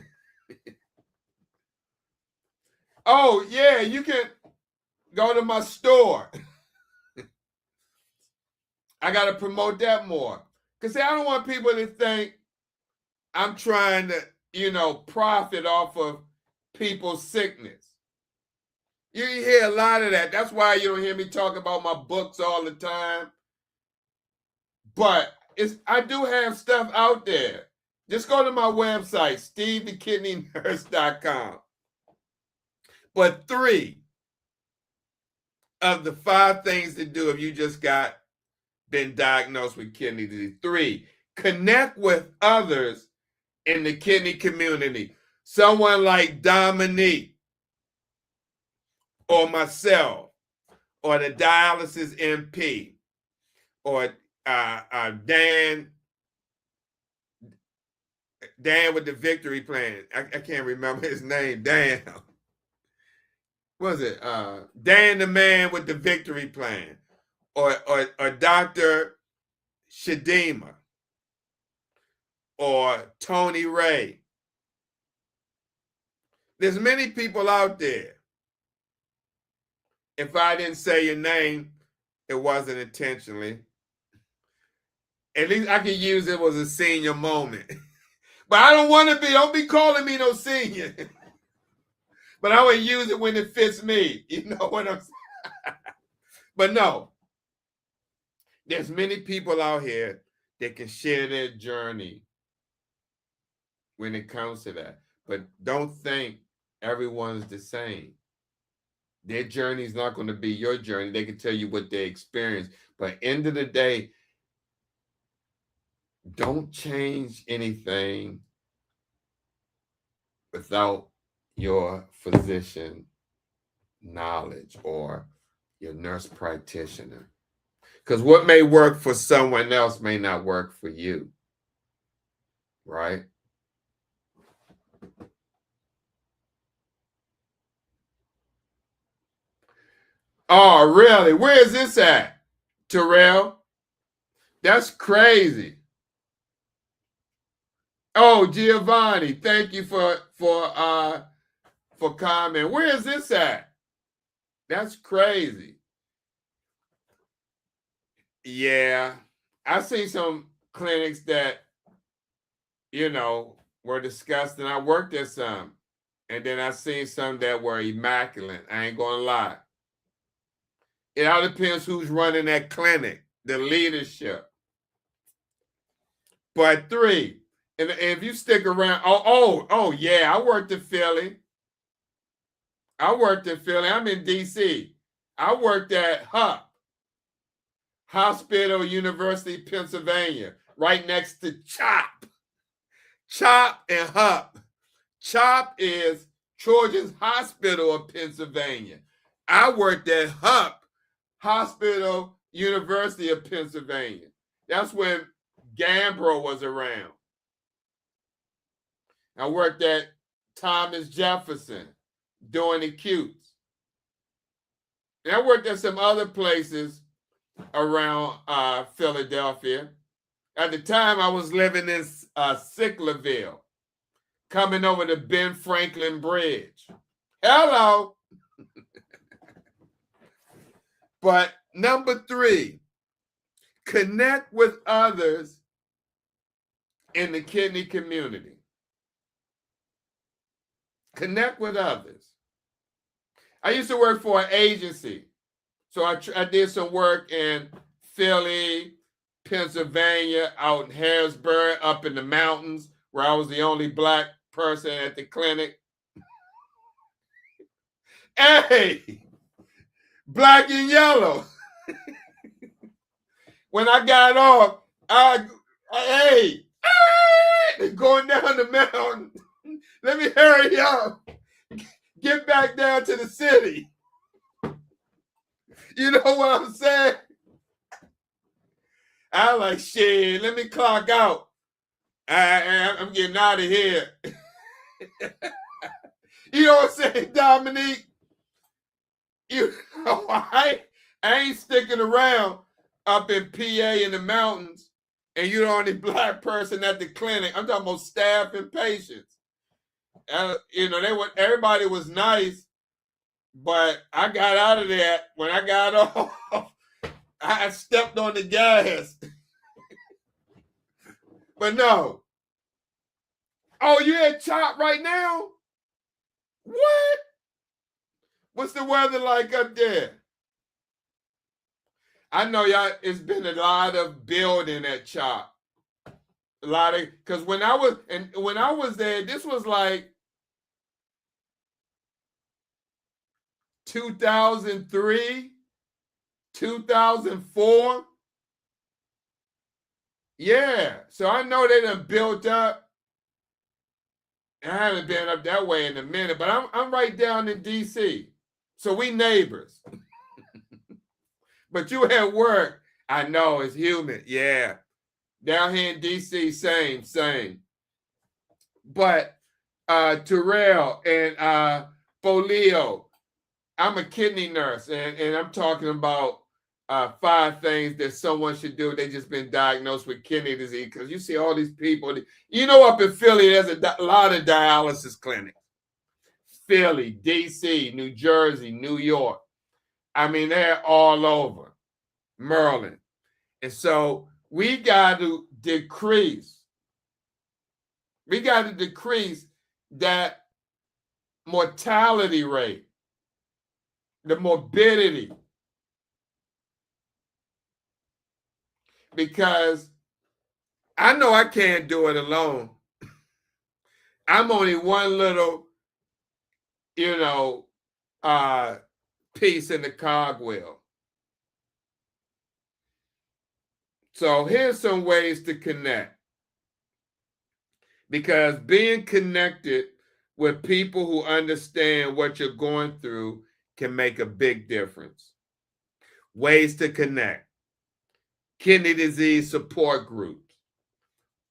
Oh, yeah, you can go to my store. I got to promote that more. Because I don't want people to think I'm trying to, profit off of people's sickness. You hear a lot of that. That's why you don't hear me talk about my books all the time. But I do have stuff out there. Just go to my website, Stevethekidneynurse.com. But 3 of the 5 things to do if you just been diagnosed with kidney disease. 3, connect with others in the kidney community. Someone like Dominique or myself or the dialysis MP or Dan with the Victory Plan. I can't remember his name. Dan. Was it Dan the man with the Victory Plan or Dr. Shadima or Tony Ray. There's many people out there. If I didn't say your name, it wasn't intentionally. At least I can use it as a senior moment. But I don't be calling me no senior. But I would use it when it fits me. You know what I'm saying? But no, there's many people out here that can share their journey when it comes to that. But don't think everyone's the same. Their journey is not going to be your journey. They can tell you what they experienced. But end of the day, don't change anything without your physician knowledge or your nurse practitioner. Because what may work for someone else may not work for you. Right? Oh, really? Where is this at, Terrell? That's crazy. Oh, Giovanni, thank you for comment. Where is this at? That's crazy. Yeah, I see some clinics that, were disgusting. I worked at some, and then I seen some that were immaculate. I ain't gonna lie. It all depends who's running that clinic, the leadership. But 3, and if you stick around, yeah, I worked in Philly. I'm in D.C. I worked at HUP, Hospital University, Pennsylvania, right next to CHOP. CHOP and HUP. CHOP is Children's Hospital of Pennsylvania. I worked at HUP, Hospital University of Pennsylvania. That's when Gambro was around. I worked at Thomas Jefferson doing acutes. And I worked at some other places around Philadelphia. At the time, I was living in Sicklerville, coming over the Ben Franklin Bridge. Hello. But number 3, connect with others in the kidney community. Connect with others. I used to work for an agency. So I did some work in Philly, Pennsylvania, out in Harrisburg, up in the mountains, where I was the only Black person at the clinic. Hey, Black and yellow. When I got off, hey, going down the mountain. Let me hurry up. Get back down to the city. You know what I'm saying? I like, shit, let me clock out. I'm getting out of here. You know what I'm saying, Dominique? You know, I ain't sticking around up in PA in the mountains and you're the only Black person at the clinic. I'm talking about staff and patients. Everybody was nice, but I got out of there when I got off. I stepped on the gas. But no. Oh, you at CHOP right now? What? What's the weather like up there? I know y'all, it's been a lot of building at CHOP. A lot of, because when I was there, this was like 2003, 2004. Yeah. So I know they done built up. I haven't been up that way in a minute, but I'm right down in DC. So we neighbors. But you at work, I know it's humid. Yeah. Down here in DC, same. But Terrell and Folio, I'm a kidney nurse, and I'm talking about 5 things that someone should do. They just been diagnosed with kidney disease, because you see all these people. Up in Philly, there's a lot of dialysis clinics. Philly, DC, New Jersey, New York. I mean, they're all over. Maryland. And so we got to decrease that mortality rate, the morbidity, because I know I can't do it alone. I'm only one little, piece in the cogwheel. So here's some ways to connect, because being connected with people who understand what you're going through can make a big difference. Ways to connect: kidney disease support groups,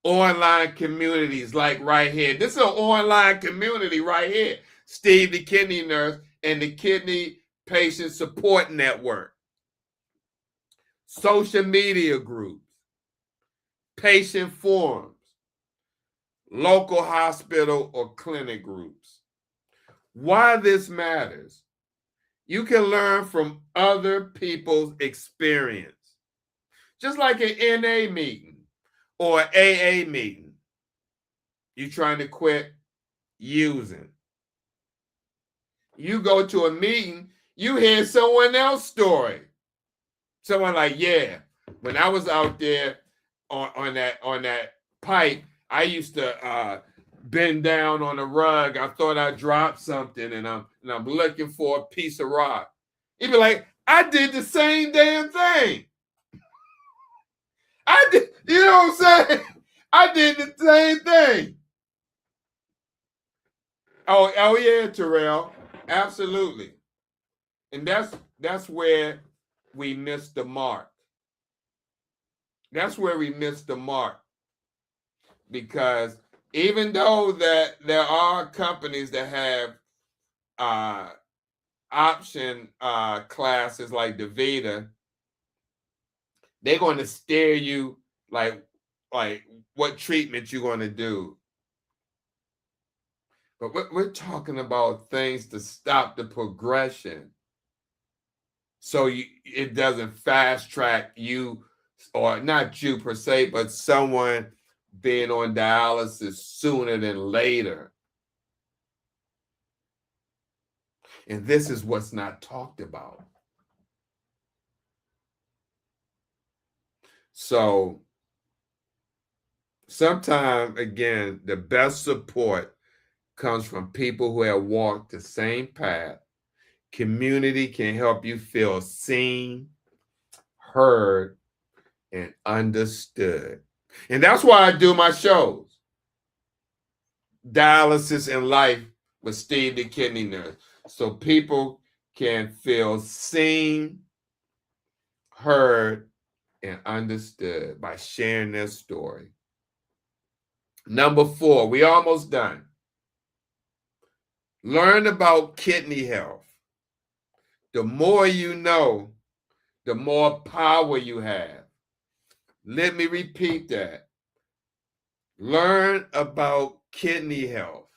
online communities like right here. This is an online community right here. Steve the Kidney Nurse and the Kidney Patient Support Network. Social media groups, patient forums, local hospital or clinic groups. Why this matters: you can learn from other people's experience. Just like an NA meeting or an AA meeting. You trying to quit using. You go to a meeting, you hear someone else's story. Someone like, yeah, when I was out there on that pipe, I used to bend down on a rug. I thought I dropped something, and I'm looking for a piece of rock. He'd be like, I did the same damn thing. I did, you know what I'm saying? I did the same thing. Oh yeah, Terrell, absolutely. And that's where we missed the mark. That's where we missed the mark, because even though that there are companies that have option classes like DaVita, they're going to steer you like what treatment you're going to do. But we're talking about things to stop the progression, so it doesn't fast track you, or not you per se, but someone being on dialysis sooner than later. And this is what's not talked about. So sometimes, again, the best support comes from people who have walked the same path. Community can help you feel seen, heard, and understood. And that's why I do my shows. Dialysis in Life with Steve the Kidney Nurse. So people can feel seen, heard, and understood by sharing their story. Number 4, we almost done. Learn about kidney health. The more you know, the more power you have. Let me repeat that. Learn about kidney health.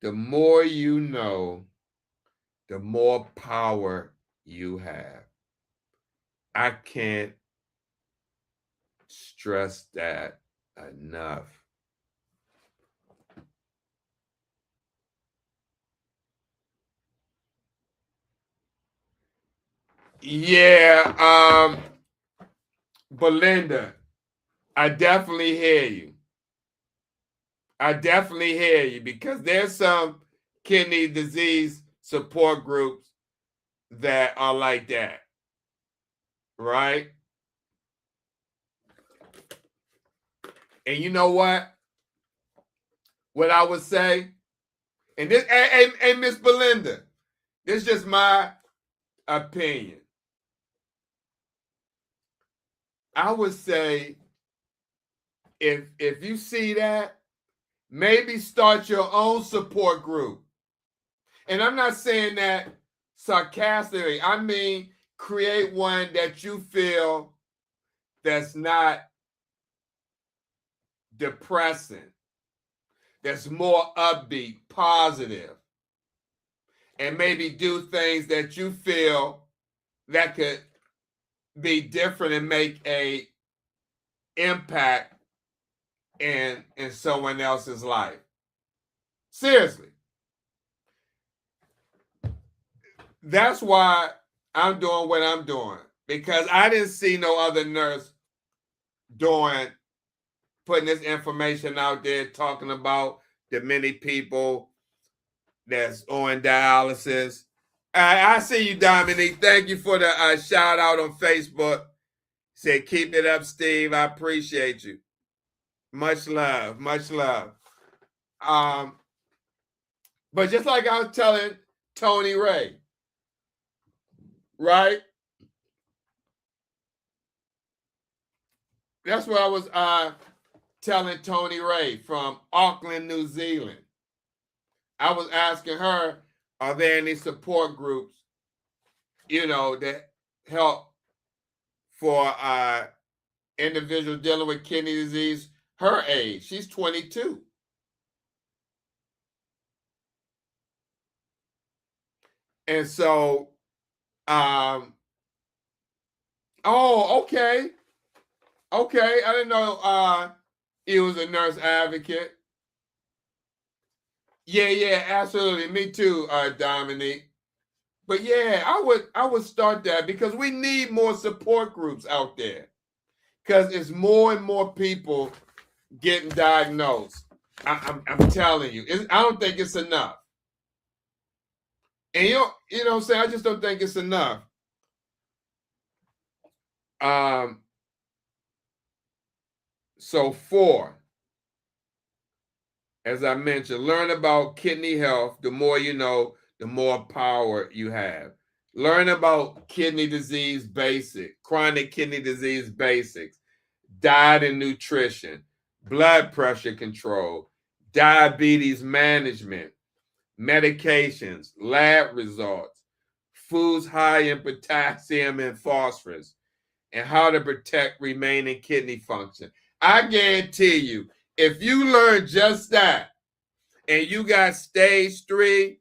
The more you know, the more power you have. I can't stress that enough. Yeah, Belinda, I definitely hear you. I definitely hear you because there's some kidney disease support groups that are like that, right? And you know what? What I would say, and this, hey, Miss Belinda, this is just my opinion. I would say if you see that, maybe start your own support group. And I'm not saying that sarcastically. I mean, create one that you feel that's not depressing, that's more upbeat, positive, and maybe do things that you feel that could be different and make a impact in someone else's life. Seriously. That's why I'm doing what I'm doing, because I didn't see no other nurse putting this information out there, talking about the many people that's on dialysis. I see you, Dominique. Thank you for the shout out on Facebook. Say, keep it up, Steve. I appreciate you. Much love, much love. But just like I was telling Tony Ray, right? That's what I was telling Tony Ray from Auckland, New Zealand. I was asking her, are there any support groups, that help for individuals dealing with kidney disease her age? She's 22. And so, oh, okay. Okay, I didn't know he was a nurse advocate. Yeah, absolutely. Me too, Dominique. But yeah, I would start that because we need more support groups out there. Because it's more and more people getting diagnosed. I'm telling you, I don't think it's enough. And you know what I'm saying? I just don't think it's enough. So 4, as I mentioned, learn about kidney health. The more you know, the more power you have. Learn about kidney disease basic, chronic kidney disease basics, diet and nutrition, blood pressure control, diabetes management, medications, lab results, foods high in potassium and phosphorus, and how to protect remaining kidney function. I guarantee you, if you learn just that and you got stage 3,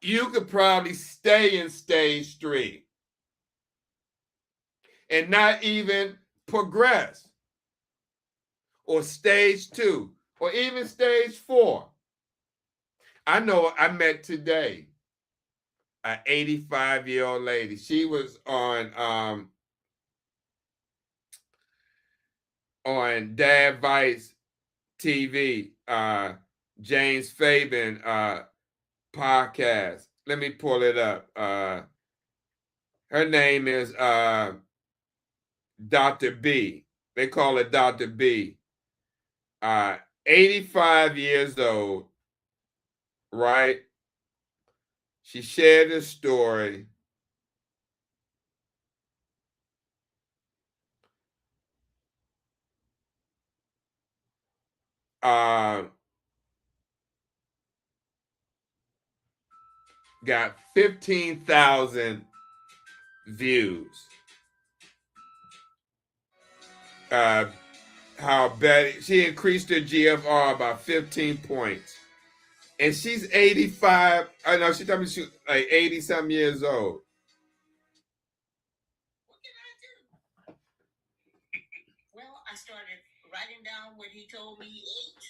you could probably stay in stage 3 and not even progress, or stage 2, or even stage 4. I know I met today an 85-year-old lady. She was on Dad Vice TV, James Fabian podcast. Let me pull it up. Her name is Dr. B. They call her Dr. B. 85 years old, right? She shared a story. Got 15,000 views. How Betty, she increased her GFR by 15 points. And she's 85. I know she told me she's like 80 some years old. when he told me he ate,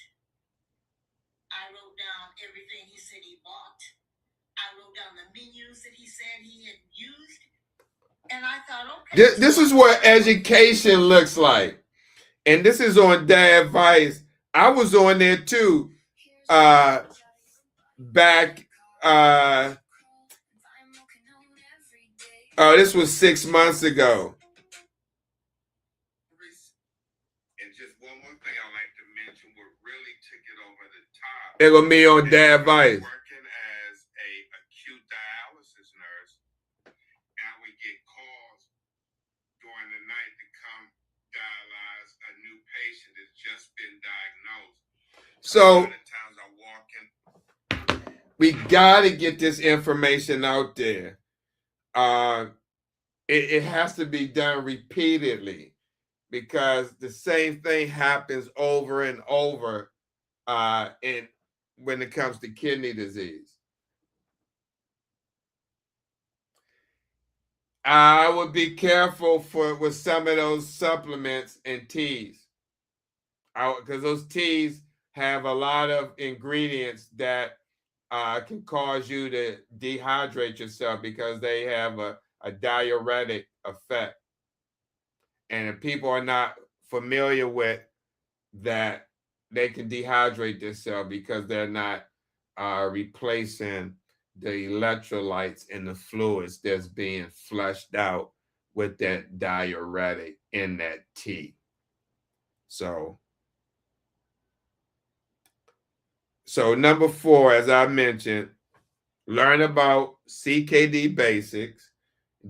I wrote down everything he said he bought. I wrote down the menus that he said he had used. And I thought, okay. This is what education looks like. And this is on Dad Advice. I was on there too. Back this was 6 months ago. And just one more thing I like to mention, what really took it over the top. It was me on Dad Advice. Working as a acute dialysis nurse, and I would get calls during the night to come dialyze a new patient that's just been diagnosed. So a lot of times I walk in. We gotta get this information out there. It has to be done repeatedly, because the same thing happens over and over when it comes to kidney disease. I would be careful with some of those supplements and teas, because those teas have a lot of ingredients that can cause you to dehydrate yourself, because they have a diuretic effect. And if people are not familiar with that, they can dehydrate themselves because they're not replacing the electrolytes in the fluids that's being flushed out with that diuretic in that tea. So number 4, as I mentioned, learn about CKD basics,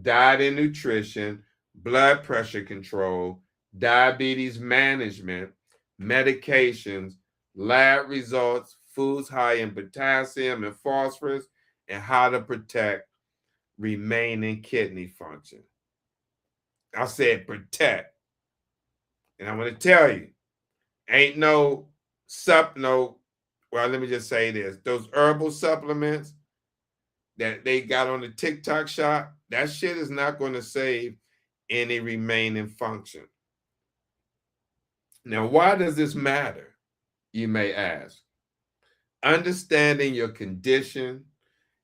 diet and nutrition, blood pressure control, diabetes management, medications, lab results, foods high in potassium and phosphorus, and how to protect remaining kidney function. I said protect. And I'm going to tell you, ain't well, let me just say this. Those herbal supplements that they got on the TikTok shop, that shit is not going to save any remaining function. Now, why does this matter? You may ask. Understanding your condition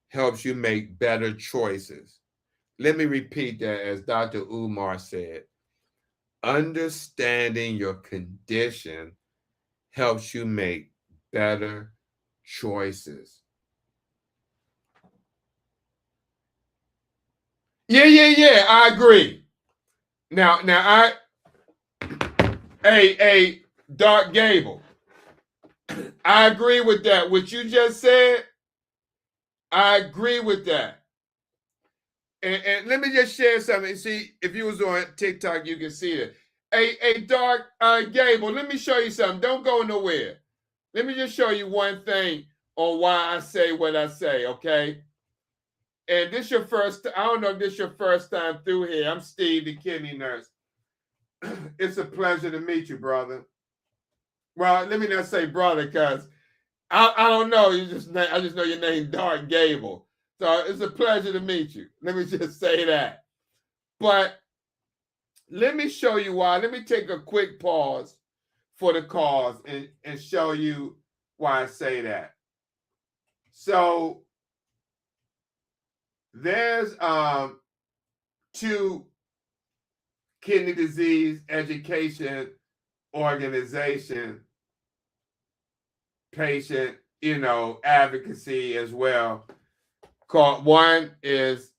helps you make better choices. Let me repeat that, as Dr. Umar said. Understanding your condition helps you make better choices. Yeah, I agree. Now, hey, Dark Gable, I agree with that. What you just said, I agree with that. And let me just share something. See, if you was on TikTok, you can see it. Hey, Dark Gable, let me show you something. Don't go nowhere. Let me just show you one thing on why I say what I say, okay? And this your first, I don't know if this your first time through here. I'm Steve, the kidney nurse. It's a pleasure to meet you, brother. Well, let me not say brother, because I don't know. I just know your name, Dark Gable. So it's a pleasure to meet you. Let me just say that. But let me show you why. Let me take a quick pause for the cause and show you why I say that. So there's 2 kidney disease education organization, patient, advocacy as well. One is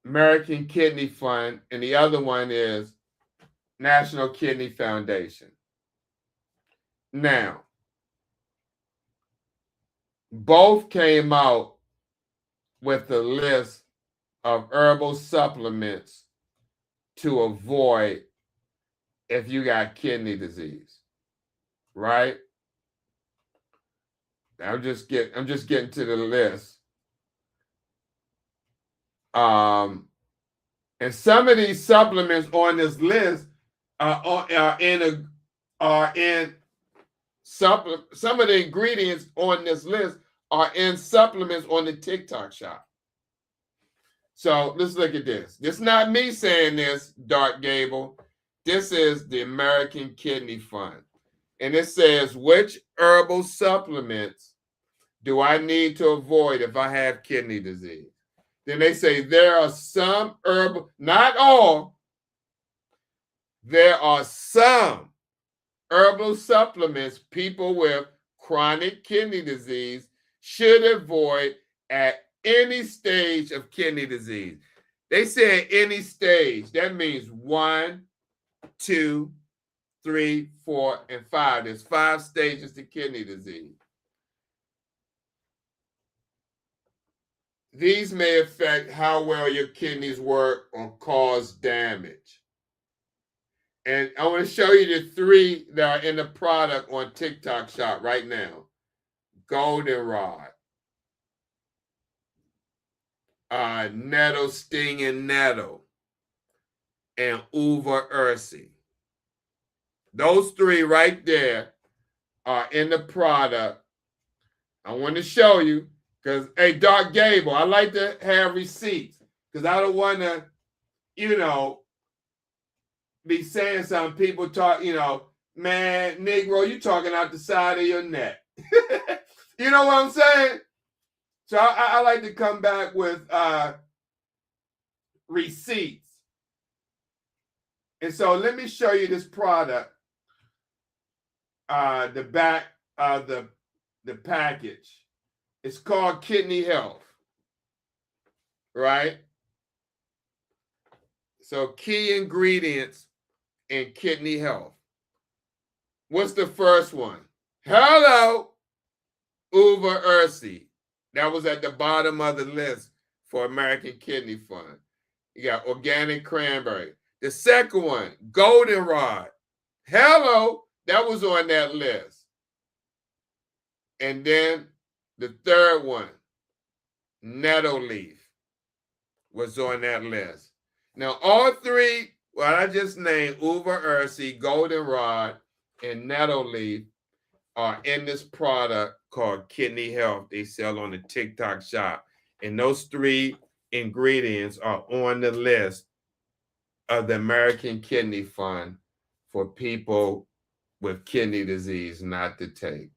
American Kidney Fund, and the other one is National Kidney Foundation. Now, both came out with a list of herbal supplements to avoid if you got kidney disease, right? I'm just getting to the list. And some of these supplements on this list some of the ingredients on this list are in supplements on the TikTok shop. So let's look at this. This is not me saying this, Dark Gable. This is the American Kidney Fund. and it says, which herbal supplements do I need to avoid if I have kidney disease? Then they say there are some herbal, not all, there are some herbal supplements people with chronic kidney disease should avoid at any stage of kidney disease. They say any stage. That means 1, 2, 3, 4, and 5. There's 5 stages to kidney disease. These may affect how well your kidneys work or cause damage. And I want to show you the 3 that are in the product on TikTok Shop right now. Goldenrod, nettle stinging nettle, and uva ursi. Those 3 right there are in the product. I want to show you because, hey, Doc Gable, I like to have receipts because I don't want to, be saying something. People talk, man, Negro, you talking out the side of your neck. You know what I'm saying? So I like to come back with receipts. And so let me show you this product. The back of the package. It's called Kidney Health, right? So key ingredients in kidney health. What's the first one? Hello, uva ursi. That was at the bottom of the list for American Kidney Fund. You got organic cranberry. The second one, goldenrod. Hello, that was on that list. And then the third one, nettle leaf, was on that list. Now, all 3, what I just named, uva ursi, goldenrod, and nettle leaf, are in this product called Kidney Health. They sell on the TikTok Shop. And those 3 ingredients are on the list of the American Kidney Fund for people with kidney disease not to take.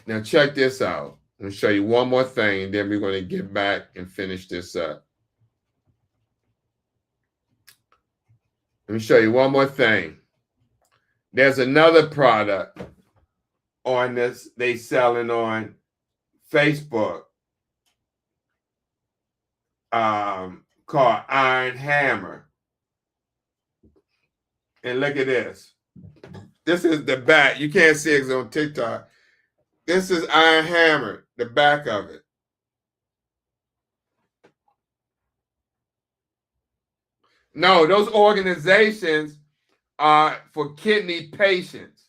Now check this out. I'm going to show you one more thing, and then we're going to get back and finish this up. Let me show you one more thing. There's another product on this they selling on Facebook called Iron Hammer. And look at this. This is the back. You can't see it on TikTok. This is Iron Hammer, the back of it. No, those organizations are for kidney patients.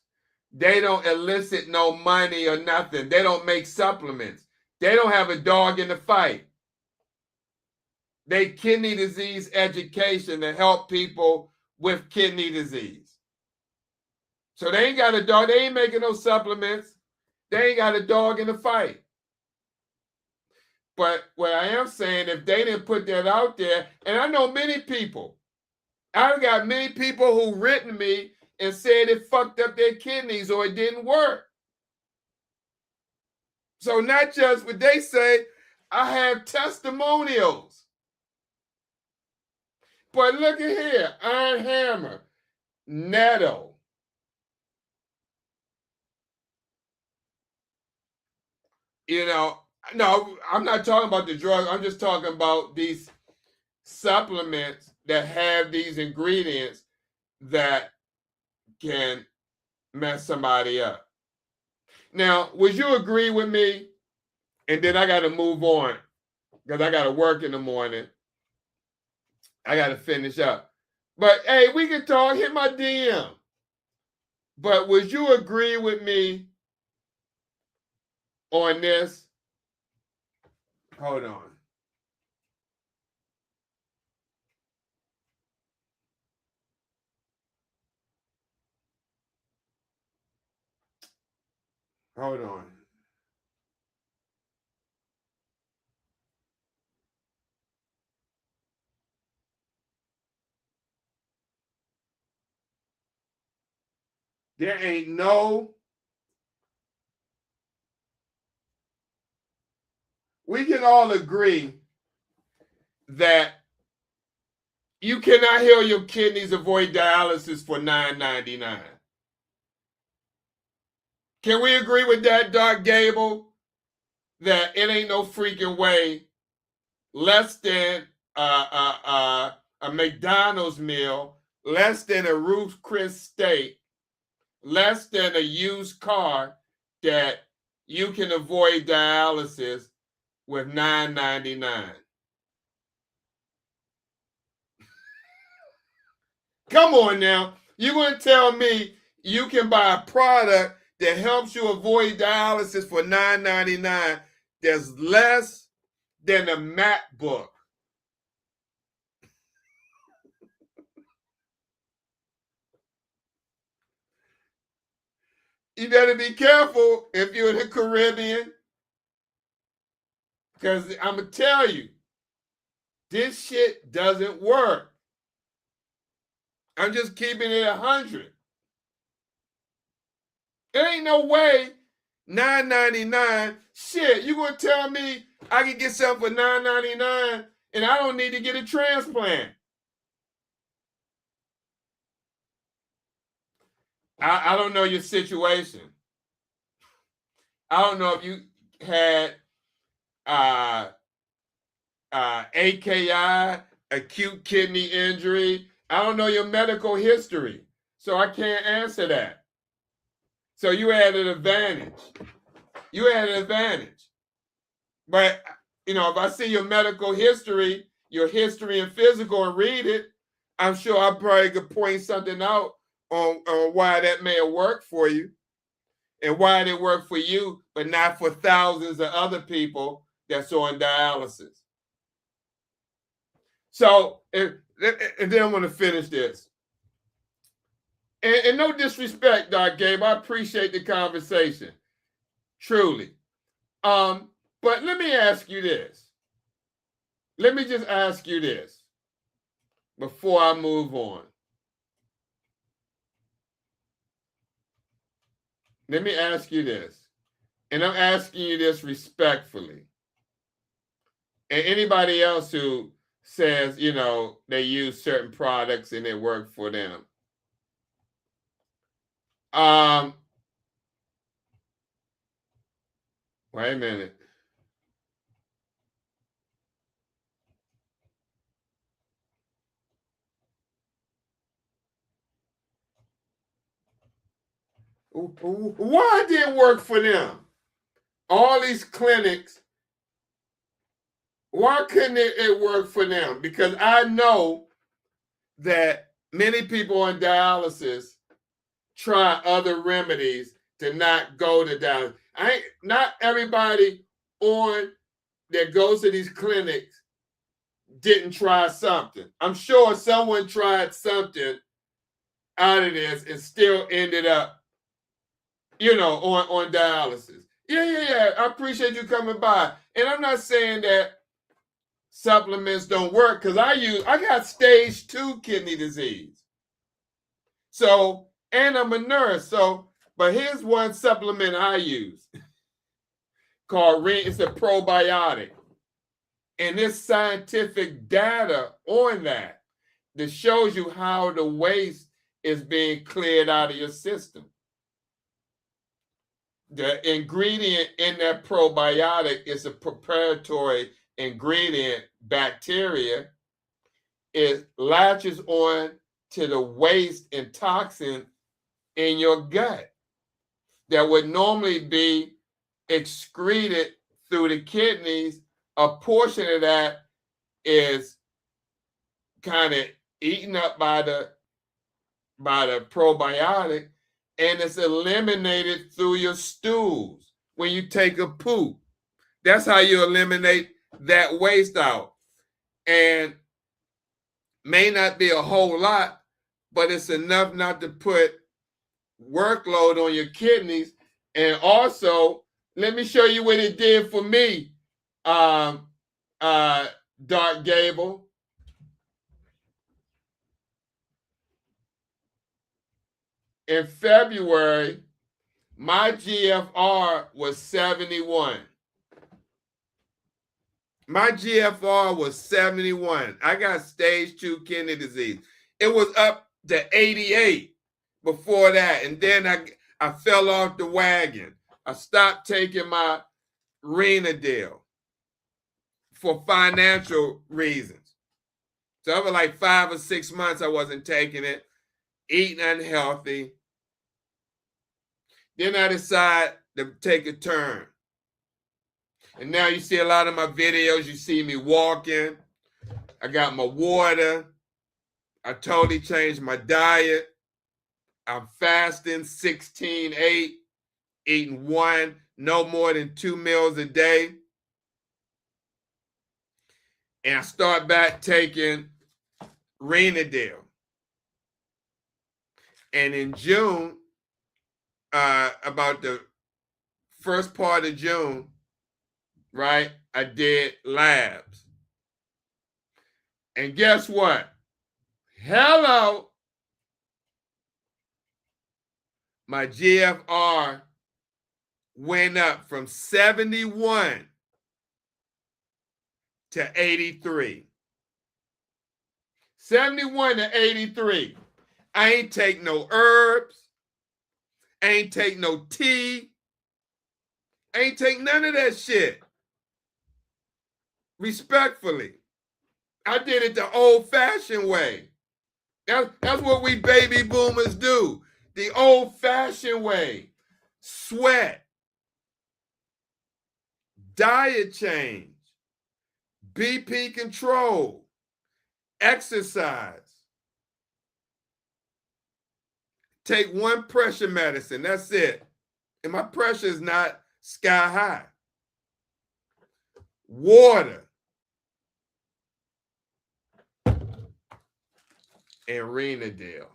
They don't elicit no money or nothing. They don't make supplements. They don't have a dog in the fight. They kidney disease education to help people with kidney disease. So they ain't got a dog. They ain't making no supplements. They ain't got a dog in the fight. But what I am saying, if they didn't put that out there, and I know many people, I've got many people who written me and said it fucked up their kidneys or it didn't work. So not just what they say, I have testimonials. But look at here, Iron Hammer, nettle. No, I'm not talking about the drug. I'm just talking about these supplements that have these ingredients that can mess somebody up. Now, would you agree with me? And then I got to move on because I got to work in the morning. I got to finish up. But hey, we can talk. Hit my DM. But would you agree with me on this? Hold on. Hold on. There ain't no, we can all agree that you cannot heal your kidneys, avoid dialysis for $9.99. Can we agree with that, Doc Gable? That it ain't no freaking way less than a McDonald's meal, less than a Ruth's Chris steak, less than a used car that you can avoid dialysis with $9.99. Come on now. You're going to tell me you can buy a product that helps you avoid dialysis for $9.99 that's less than a MacBook? You better be careful if you're in the Caribbean, because I'm going to tell you, this shit doesn't work. I'm just keeping it 100. There ain't no way $9.99. Shit, you gonna tell me I can get something for $9.99 and I don't need to get a transplant? I don't know your situation. I don't know if you had AKI, acute kidney injury. I don't know your medical history, so I can't answer that. So you had an advantage. You had an advantage. But, you know, if I see your medical history, your history and physical, and read it, I'm sure I probably could point something out on why that may have worked for you and why it didn't work for you, but not for thousands of other people that's on dialysis. So, and then I'm going to finish this. And no disrespect, Doc Gabe, I appreciate the conversation, truly. But let me ask you this. Let me just ask you this before I move on. Let me ask you this, and I'm asking you this respectfully. And anybody else who says, you know, they use certain products and it worked for them. Wait a minute. Why it didn't work for them? All these clinics, why couldn't it work for them? Because I know that many people on dialysis try other remedies to not go to dialysis. Not everybody on that goes to these clinics didn't try something. I'm sure someone tried something out of this and still ended up, you know, on dialysis. Yeah. I appreciate you coming by. And I'm not saying that supplements don't work, because I got stage 2 kidney disease. So, and I'm a nurse. So, but here's one supplement I use called it's a probiotic. And there's scientific data on that shows you how the waste is being cleared out of your system. The ingredient in that probiotic is a preparatory ingredient, bacteria. It latches on to the waste and toxin in your gut that would normally be excreted through the kidneys. A portion of that is kind of eaten up by the probiotic, and it's eliminated through your stools when you take a poop. That's how you eliminate that waste out. And may not be a whole lot, but it's enough not to put workload on your kidneys. And also, let me show you what it did for me, Dark Gable. in February, my GFR was 71. My GFR was 71. I got stage 2 kidney disease. It was up to 88 before that. And then I fell off the wagon. I stopped taking my Renadil for financial reasons. So over like 5 or 6 months, I wasn't taking it, eating unhealthy. Then I decided to take a turn. And now you see a lot of my videos, you see me walking. I got my water. I totally changed my diet. I'm fasting 16-8, eating no more than 2 meals a day. And I start back taking Renadil. And in June, about the first part of June, right, I did labs. And guess what? Hello. My GFR went up from 71 to 83. 71 to 83. I ain't take no herbs. I ain't take no tea. I ain't take none of that shit. Respectfully. I did it the old-fashioned way. That's what we baby boomers do. The old-fashioned way. Sweat. Diet change. BP control. Exercise. Take 1 pressure medicine. That's it. And my pressure is not sky high. Water. And Renadil.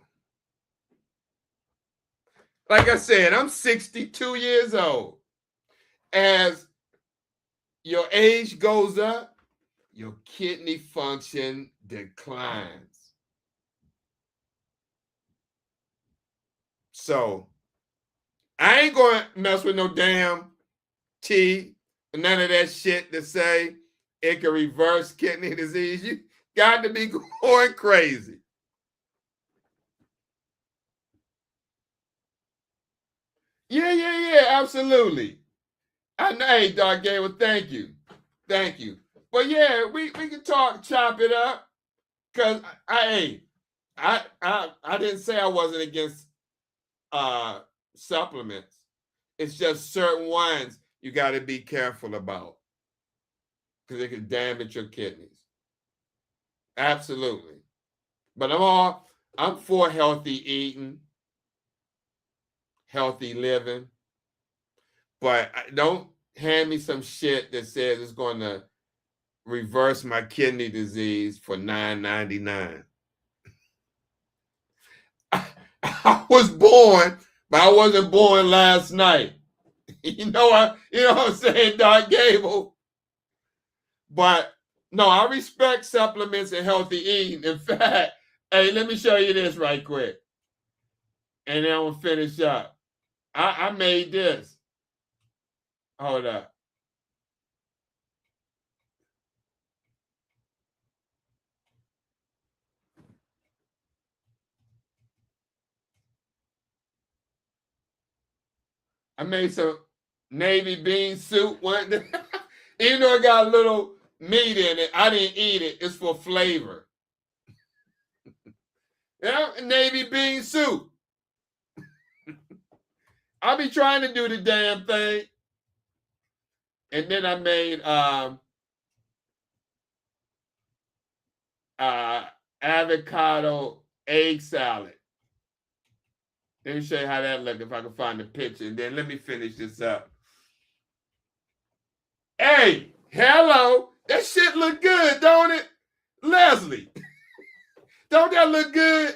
Like I said, I'm 62 years old. As your age goes up, your kidney function declines. So I ain't going to mess with no damn tea, none of that shit to say it can reverse kidney disease. You got to be going crazy. Yeah, absolutely. I know, hey, Doc Gable, thank you. But yeah, we can chop it up, because I didn't say I wasn't against supplements. It's just certain ones you got to be careful about, because it can damage your kidneys. Absolutely. But I'm for healthy eating, healthy living. But don't hand me some shit that says it's going to reverse my kidney disease for $9.99. I was born, but I wasn't born last night. You know what I'm saying, Doc Gable? But no, I respect supplements and healthy eating. In fact, hey, let me show you this right quick. And then I'm going to finish up. I made this. Hold up. I made some navy bean soup one day. Even though it got a little meat in it, I didn't eat it. It's for flavor. Yeah, navy bean soup. I'll be trying to do the damn thing. And then I made avocado egg salad. Let me show you how that look if I can find the picture. And then let me finish this up. Hey, hello. That shit look good, don't it? Leslie. Don't that look good?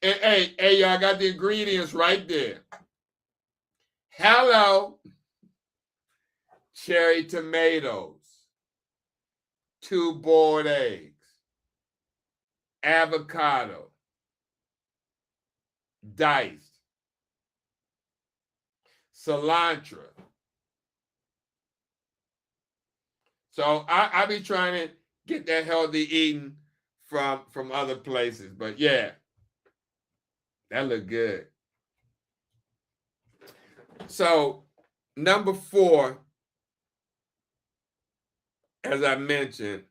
And hey, y'all, I got the ingredients right there. Hello. Cherry tomatoes. 2 boiled eggs. Avocado. Diced. cilantro. So I be trying to get that healthy eating from other places. But yeah, that look good. So number 4, as I mentioned,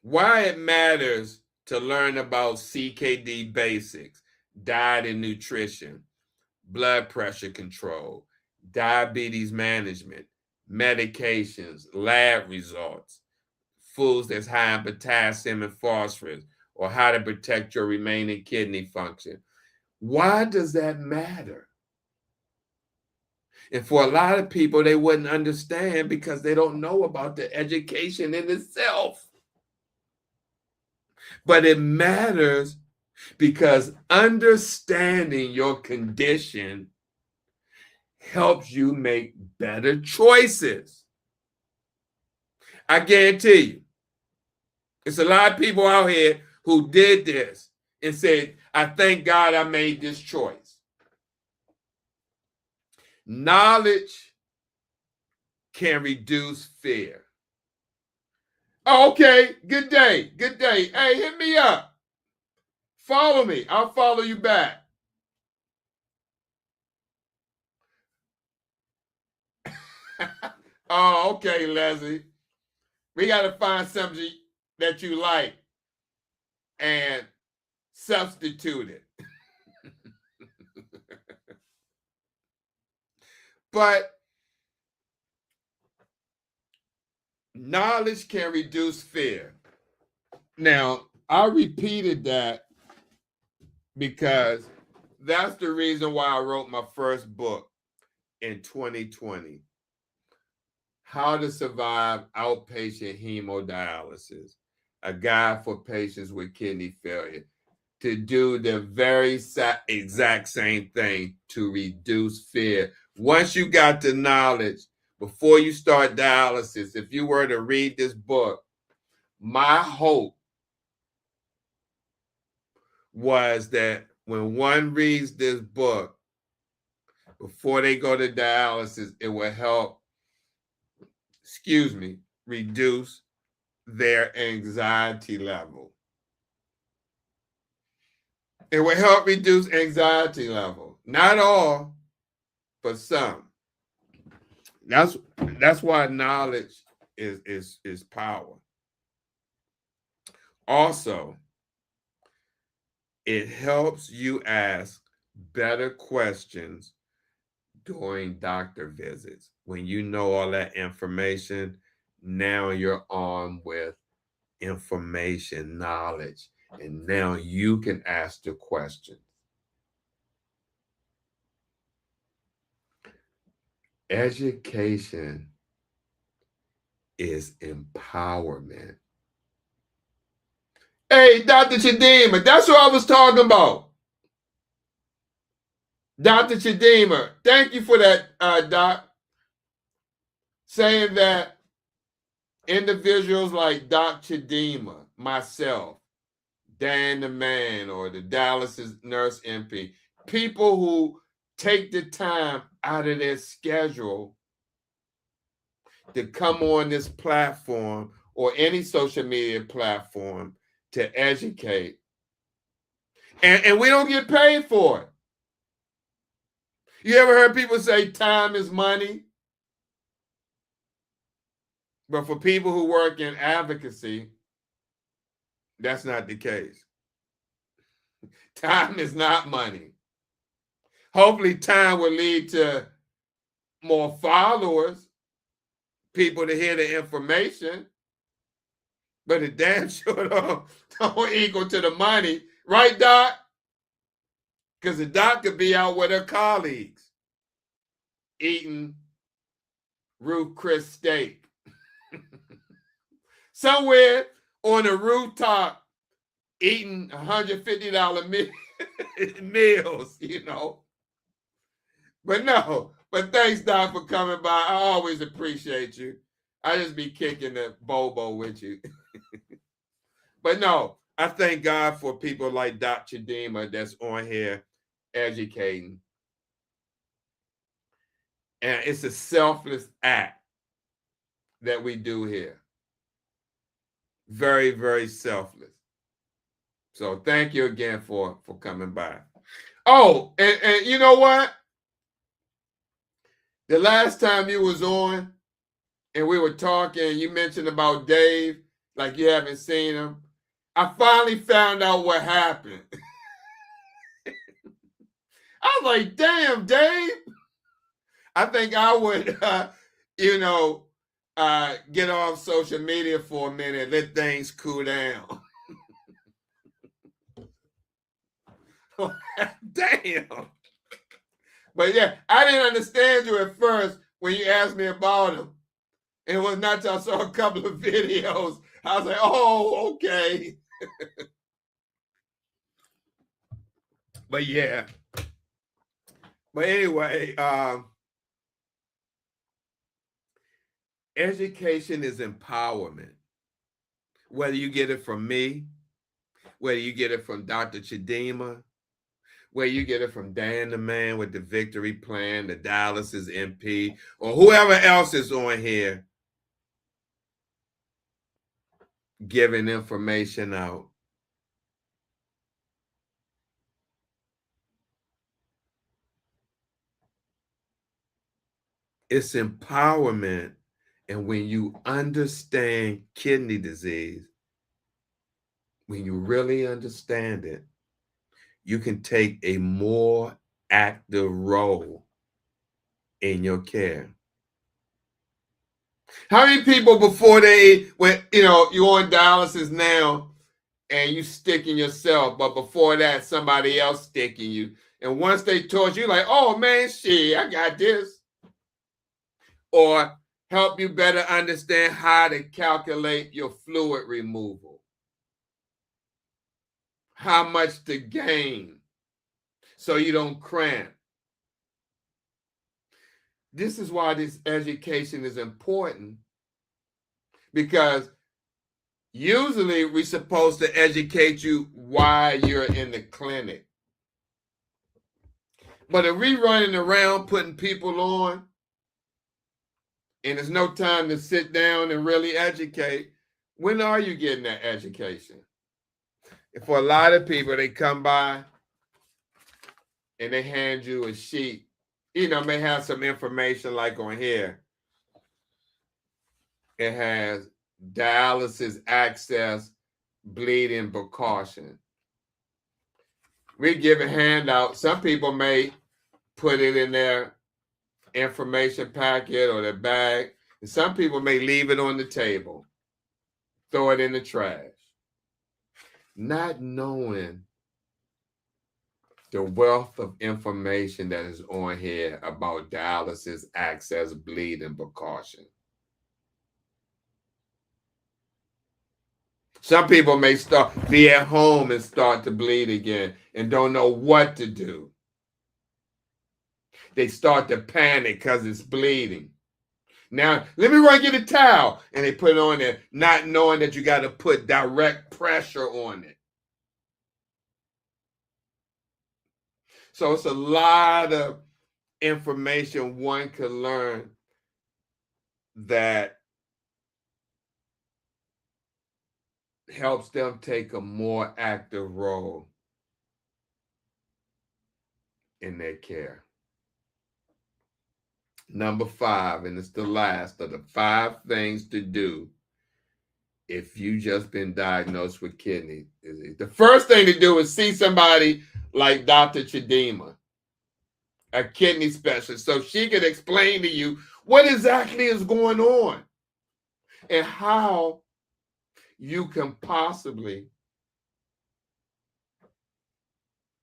why it matters to learn about CKD basics, diet and nutrition, blood pressure control, diabetes management, medications, lab results, foods that's high in potassium and phosphorus, or how to protect your remaining kidney function. Why does that matter? And for a lot of people, they wouldn't understand because they don't know about the education in itself. But it matters because understanding your condition helps you make better choices. I guarantee you, it's a lot of people out here who did this and said, I thank God I made this choice. Knowledge can reduce fear. Oh, okay, good day, good day. Hey, hit me up. Follow me. I'll follow you back. Oh, okay, Leslie. We got to find something that you like and substitute it. But knowledge can reduce fear. Now, I repeated that because that's the reason why I wrote my first book in 2020. How to Survive Outpatient Hemodialysis, a guide for patients with kidney failure, to do the very exact same thing to reduce fear. Once you got the knowledge, before you start dialysis, if you were to read this book, my hope was that when one reads this book, before they go to dialysis, it will help, reduce their anxiety level. It will help reduce anxiety level. Not all, but some. That's why knowledge is power. Also, it helps you ask better questions during doctor visits. When you know all that information, now you're armed with information, knowledge, and now you can ask the questions. Education is empowerment. Hey, Dr. Chidema, that's what I was talking about. Dr. Chidema, thank you for that, Doc. Saying that individuals like Doc Chidema, myself, Dan the Man, or the Dallas Nurse MP, people who take the time out of their schedule to come on this platform or any social media platform to educate. And we don't get paid for it. You ever heard people say time is money? But for people who work in advocacy, that's not the case. Time is not money. Hopefully time will lead to more followers, people to hear the information, but it damn sure don't equal to the money. Right, Doc? Because the doc could be out with her colleagues eating Ruth Chris steak. Somewhere on a rooftop eating $150 meals, But no, but thanks, Doc, for coming by. I always appreciate you. I just be kicking the bobo with you. But no, I thank God for people like Doc Chidema that's on here educating. And it's a selfless act that we do here. Very, very selfless. So thank you again for coming by. Oh, and you know what? The last time you was on and we were talking, you mentioned about Dave, like you haven't seen him. I finally found out what happened. I was like, damn, Dave. I think I would, get off social media for a minute, let things cool down. Damn. But yeah, I didn't understand you at first when you asked me about him. And it was not until I saw a couple of videos. I was like, oh, okay. But yeah. But anyway, education is empowerment. Whether you get it from me, whether you get it from Dr. Chidema, whether you get it from Dan the Man with the Victory Plan, the Dialysis MP, or whoever else is on here giving information out. It's empowerment. And when you understand kidney disease, when you really understand it, you can take a more active role in your care. How many people before when you're on dialysis now and you sticking yourself, but before that somebody else sticking you, and once they told you, like, oh man, shit, I got this, or help you better understand how to calculate your fluid removal, how much to gain so you don't cramp. This is why this education is important, because usually we're supposed to educate you while you're in the clinic. But if we running around putting people on and there's no time to sit down and really educate, when are you getting that education? And for a lot of people, they come by and they hand you a sheet, may have some information like on here. It has dialysis access, bleeding precaution. We give a handout. Some people may put it in their information packet or their bag, and some people may leave it on the table, throw it in the trash, not knowing the wealth of information that is on here about dialysis access, bleeding precaution. Some people may be at home and start to bleed again and don't know what to do. They start to panic because it's bleeding. Now, let me run get a towel. And they put it on there, not knowing that you got to put direct pressure on it. So it's a lot of information one can learn that helps them take a more active role in their care. Number 5, and it's the last of the 5 things to do if you just been diagnosed with kidney disease. The first thing to do is see somebody like Dr. Chidema, a kidney specialist, so she could explain to you what exactly is going on and how you can possibly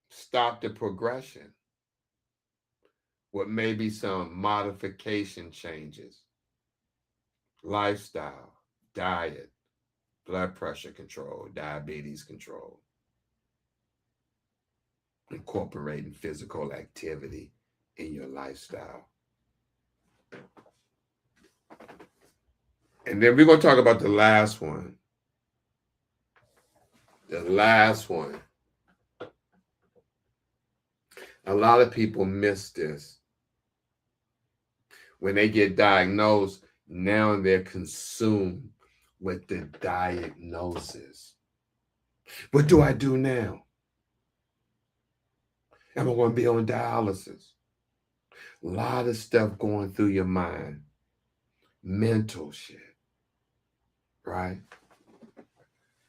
stop the progression with maybe some modification changes, lifestyle, diet, blood pressure control, diabetes control, incorporating physical activity in your lifestyle. And then we're going to talk about the last one. The last one. A lot of people miss this. When they get diagnosed, now they're consumed with the diagnosis. What do I do now? Am I going to be on dialysis? A lot of stuff going through your mind. Mental shit. Right?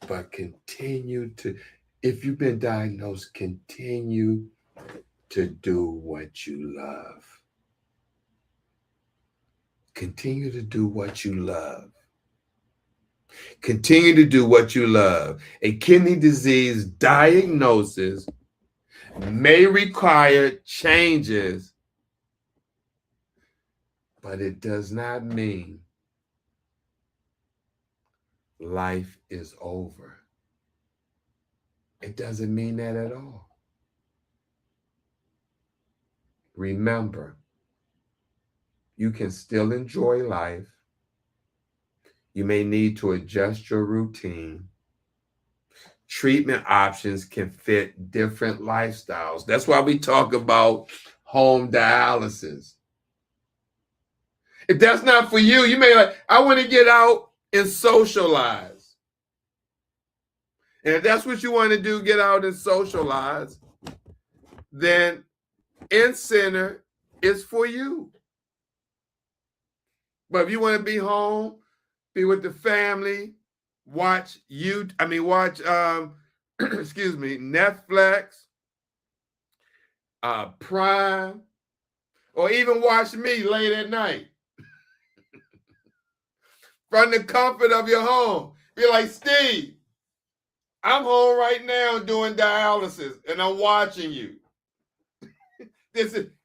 But continue to, if you've been diagnosed, continue to do what you love. Continue to do what you love. Continue to do what you love. A kidney disease diagnosis may require changes, but it does not mean life is over. It doesn't mean that at all. Remember, you can still enjoy life. You may need to adjust your routine. Treatment options can fit different lifestyles. That's why we talk about home dialysis. If that's not for you, you may like, I want to get out and socialize. And if that's what you want to do, get out and socialize, then in-center is for you. But if you want to be home, be with the family, watch Netflix, Prime, or even watch me late at night from the comfort of your home. Be like, Steve, I'm home right now doing dialysis and I'm watching you.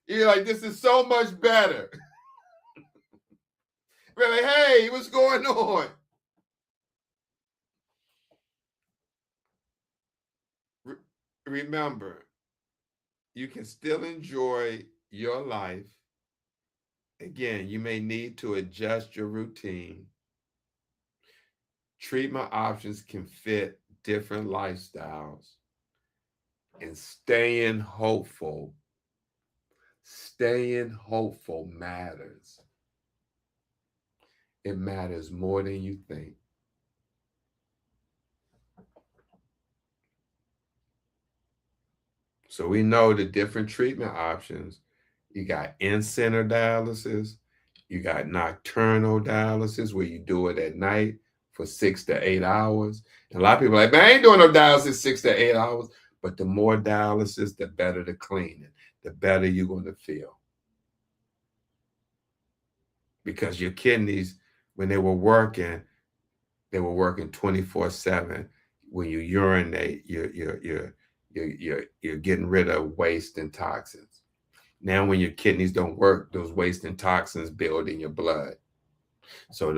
You're like, this is so much better. We're like, hey, what's going on? Remember, you can still enjoy your life. Again, you may need to adjust your routine. Treatment options can fit different lifestyles. And staying hopeful matters. It matters more than you think. So we know the different treatment options. You got in-center dialysis. You got nocturnal dialysis where you do it at night for 6 to 8 hours. And a lot of people are like, man, I ain't doing no dialysis 6 to 8 hours. But the more dialysis, the better the cleaning, the better you're going to feel. Because your kidneys, when they were working 24/7. When you urinate, you're getting rid of waste and toxins. Now, when your kidneys don't work, those waste and toxins build in your blood. So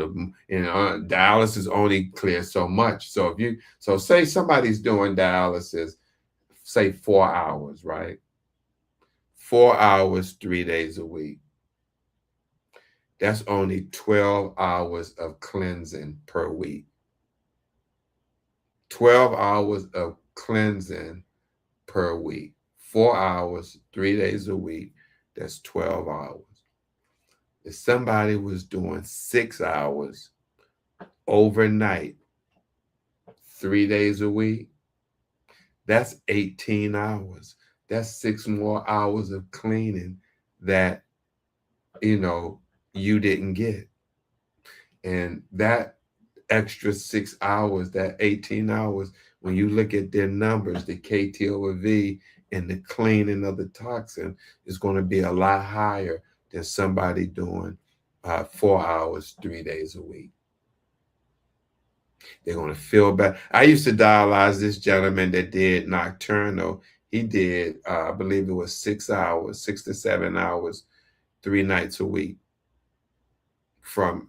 dialysis only clears so much. So say somebody's doing dialysis, say 4 hours, right? 4 hours, 3 days a week. That's only 12 hours of cleansing per week. 12 hours of cleansing per week. 4 hours, 3 days a week. That's 12 hours. If somebody was doing 6 hours overnight, 3 days a week, that's 18 hours. That's 6 more hours of cleaning that, you didn't get. And that extra 6 hours, that 18 hours, when you look at their numbers, the KT/V and the cleaning of the toxin is going to be a lot higher than somebody doing 4 hours, 3 days a week. They're going to feel better. I used to dialyze this gentleman that did nocturnal. He did, I believe it was 6 hours, 6 to 7 hours, 3 nights a week.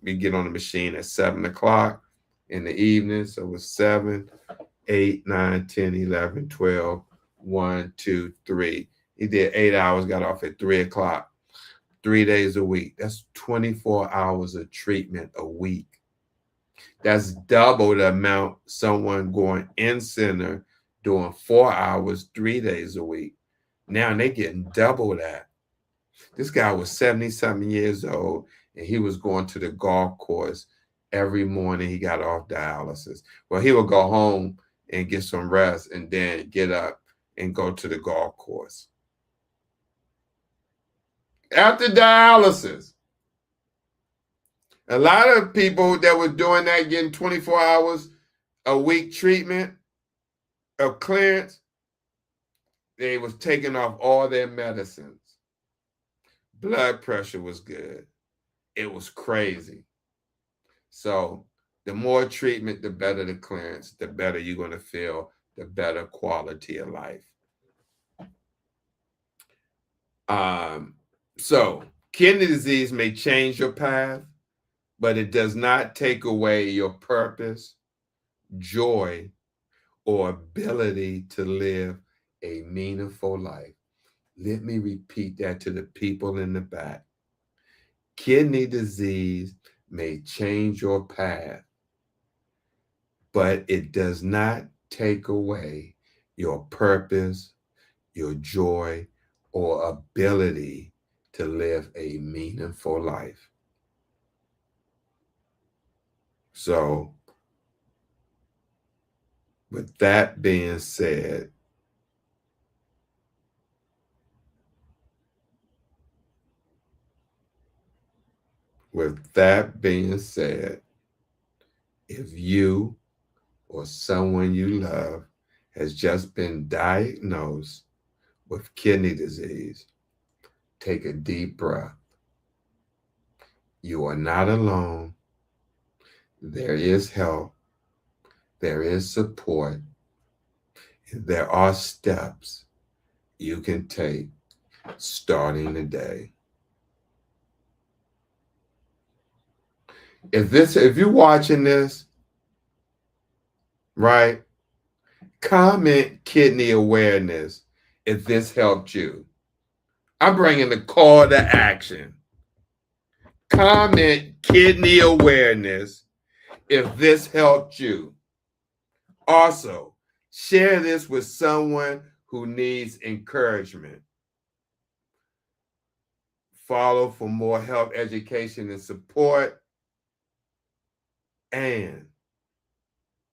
We get on the machine at 7 o'clock in the evening. So it was 7, 8, 9, 10, 11, 12, 1, 2, 3. He did 8 hours, got off at 3 o'clock, 3 days a week. That's 24 hours of treatment a week. That's double the amount someone going in-center doing 4 hours, 3 days a week. Now they're getting double that. This guy was 70-something years old, and he was going to the golf course every morning he got off dialysis. Well, he would go home and get some rest and then get up and go to the golf course. After dialysis, a lot of people that were doing that, getting 24 hours a week treatment of clearance, they was taking off all their medicines. Blood pressure was good. It was crazy. So the more treatment, the better the clearance, the better you're going to feel, the better quality of life. So kidney disease may change your path, but it does not take away your purpose, joy, or ability to live a meaningful life. Let me repeat that to the people in the back. Kidney disease may change your path, but it does not take away your purpose, your joy, or ability to live a meaningful life. So, with that being said, if you or someone you love has just been diagnosed with kidney disease, take a deep breath. You are not alone. There is help. There is support. And there are steps you can take starting today. If you're watching this, right, comment kidney awareness if this helped you. I'm bringing the call to action. Comment kidney awareness if this helped you. Also, share this with someone who needs encouragement. Follow for more health education and support. And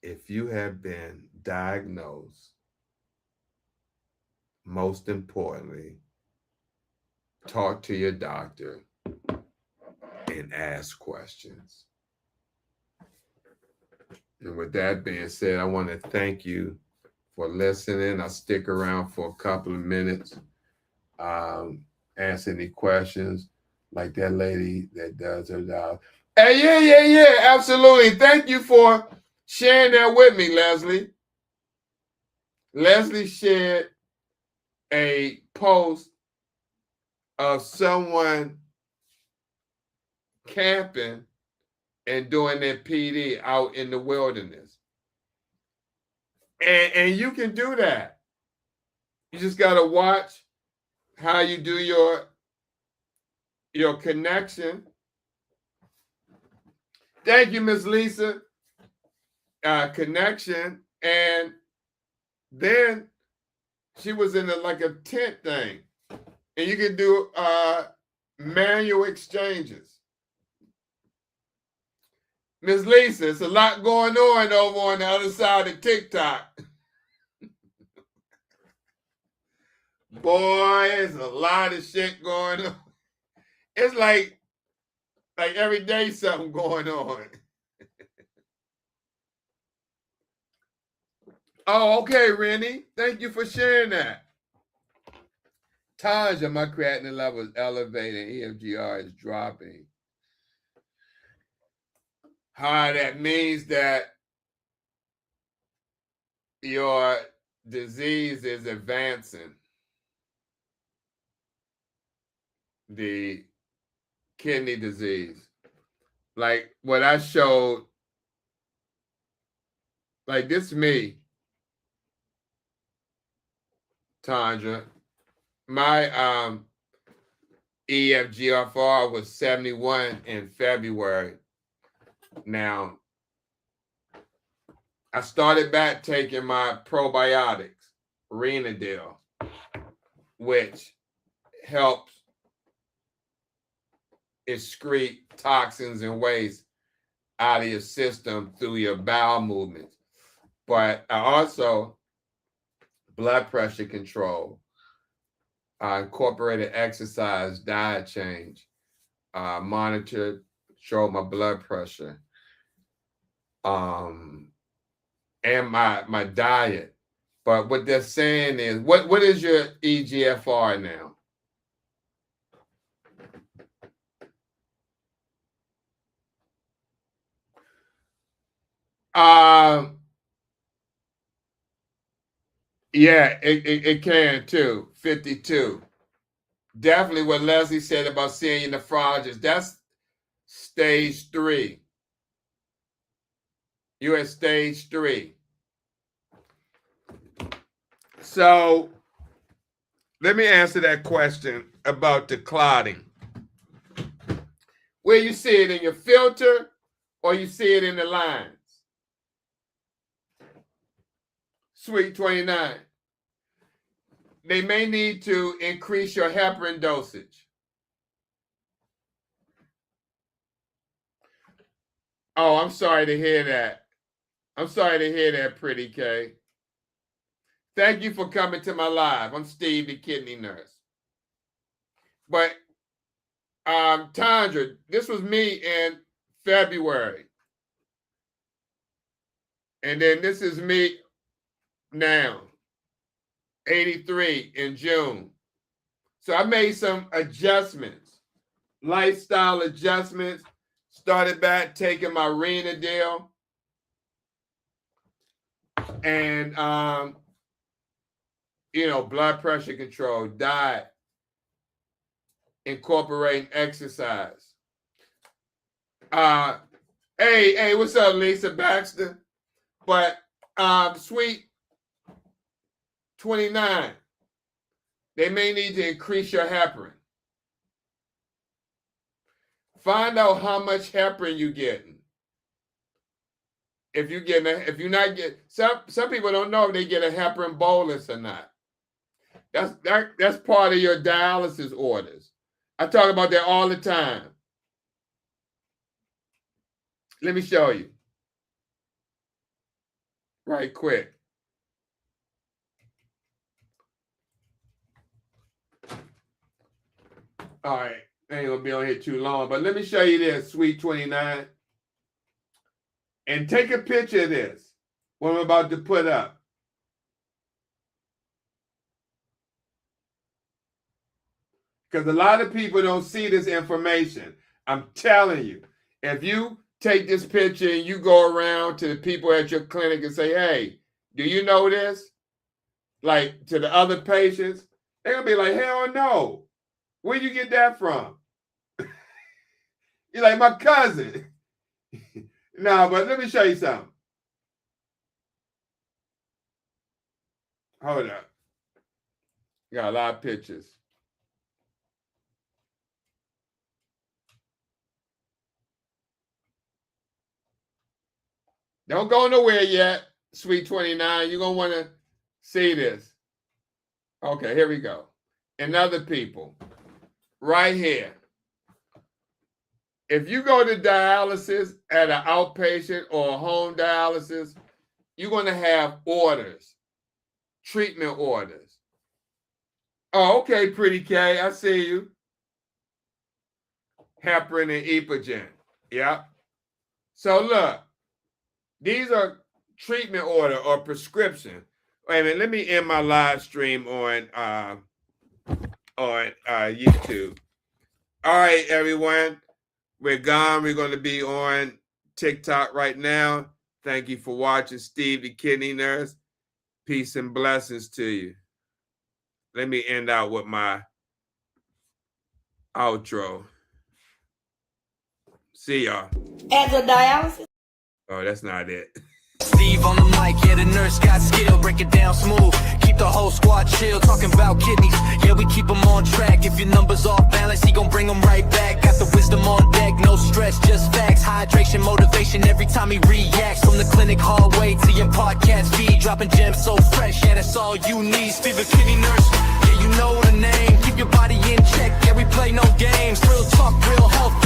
if you have been diagnosed, most importantly, talk to your doctor and ask questions. And with that being said, I want to thank you for listening. I'll stick around for a couple of minutes, answer any questions like that lady that does her job. Hey, yeah, absolutely. Thank you for sharing that with me, Leslie. Leslie shared a post of someone camping and doing their PD out in the wilderness. And you can do that. You just got to watch how you do your connection. Thank you, Miss Lisa. Connection. And then she was in like a tent thing. And you can do manual exchanges. Miss Lisa, it's a lot going on over on the other side of TikTok. Boy, there's a lot of shit going on. It's like every day something going on. Oh, okay, Rennie. Thank you for sharing that. Tanja, my creatinine level is elevated. EFGR is dropping. Hi, that means that your disease is advancing. The kidney disease. Like what I showed, like this me, Tanja. My EFGFR was 71 in February. Now, I started back taking my probiotics, Renadil, which helps excrete toxins and waste out of your system through your bowel movements. But also blood pressure control, incorporated exercise, diet change, monitor, control my blood pressure, and my diet. But what they're saying is, what is your EGFR now? Yeah, it can too. 52. Definitely what Leslie said about seeing your nephrologist. That's stage 3. You're at stage 3. So let me answer that question about the clotting. Where you see it in your filter or you see it in the lines? Sweet 29. They may need to increase your heparin dosage. Oh, I'm sorry to hear that. I'm sorry to hear that, Pretty K. Thank you for coming to my live. I'm Steve, the kidney nurse. But Tandra, this was me in February. And then this is me now, 83 in June. So I made some adjustments, lifestyle adjustments. Started back taking my Renadil and blood pressure control, diet, incorporating exercise. Hey, what's up, Lisa Baxter? But Sweet 29, they may need to increase your heparin. Find out how much heparin you're getting. If you're not getting, some people don't know if they get a heparin bolus or not. That's part of your dialysis orders. I talk about that all the time. Let me show you. Right quick. All right. I ain't gonna be on here too long, but let me show you this, Sweet 29. And take a picture of this, what I'm about to put up. Because a lot of people don't see this information. I'm telling you, if you take this picture and you go around to the people at your clinic and say, hey, do you know this? Like to the other patients, they're gonna be like, hell no. Where'd you get that from? You're like, my cousin. No, but let me show you something. Hold up. Got a lot of pictures. Don't go nowhere yet, Sweet 29. You're going to want to see this. Okay, here we go. And other people. Right here. If you go to dialysis at an outpatient or a home dialysis, you're going to have orders, treatment orders. Oh, okay, Pretty K, I see you. Heparin and Epogen. Yep. So look, these are treatment order or prescription. Wait a minute, let me end my live stream on YouTube. All right, everyone. We're gone. We're going to be on TikTok right now. Thank you for watching Steve the Kidney Nurse. Peace and blessings to you. Let me end out with my outro. See y'all. As a dialysis? Oh, that's not it. Steve on the mic, yeah, the nurse got skill, break it down smooth, keep the whole squad chill, talking about kidneys, yeah, we keep them on track, if your numbers off balance, he gon' bring them right back, got the wisdom on deck, no stress, just facts, hydration, motivation, every time he reacts, from the clinic hallway to your podcast feed, dropping gems so fresh, yeah, that's all you need, Steve the Kidney Nurse, yeah, you know the name, keep your body in check, yeah, we play no games, real talk, real health.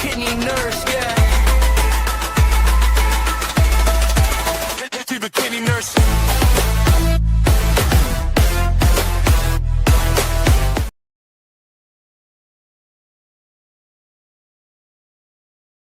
kidney nurse.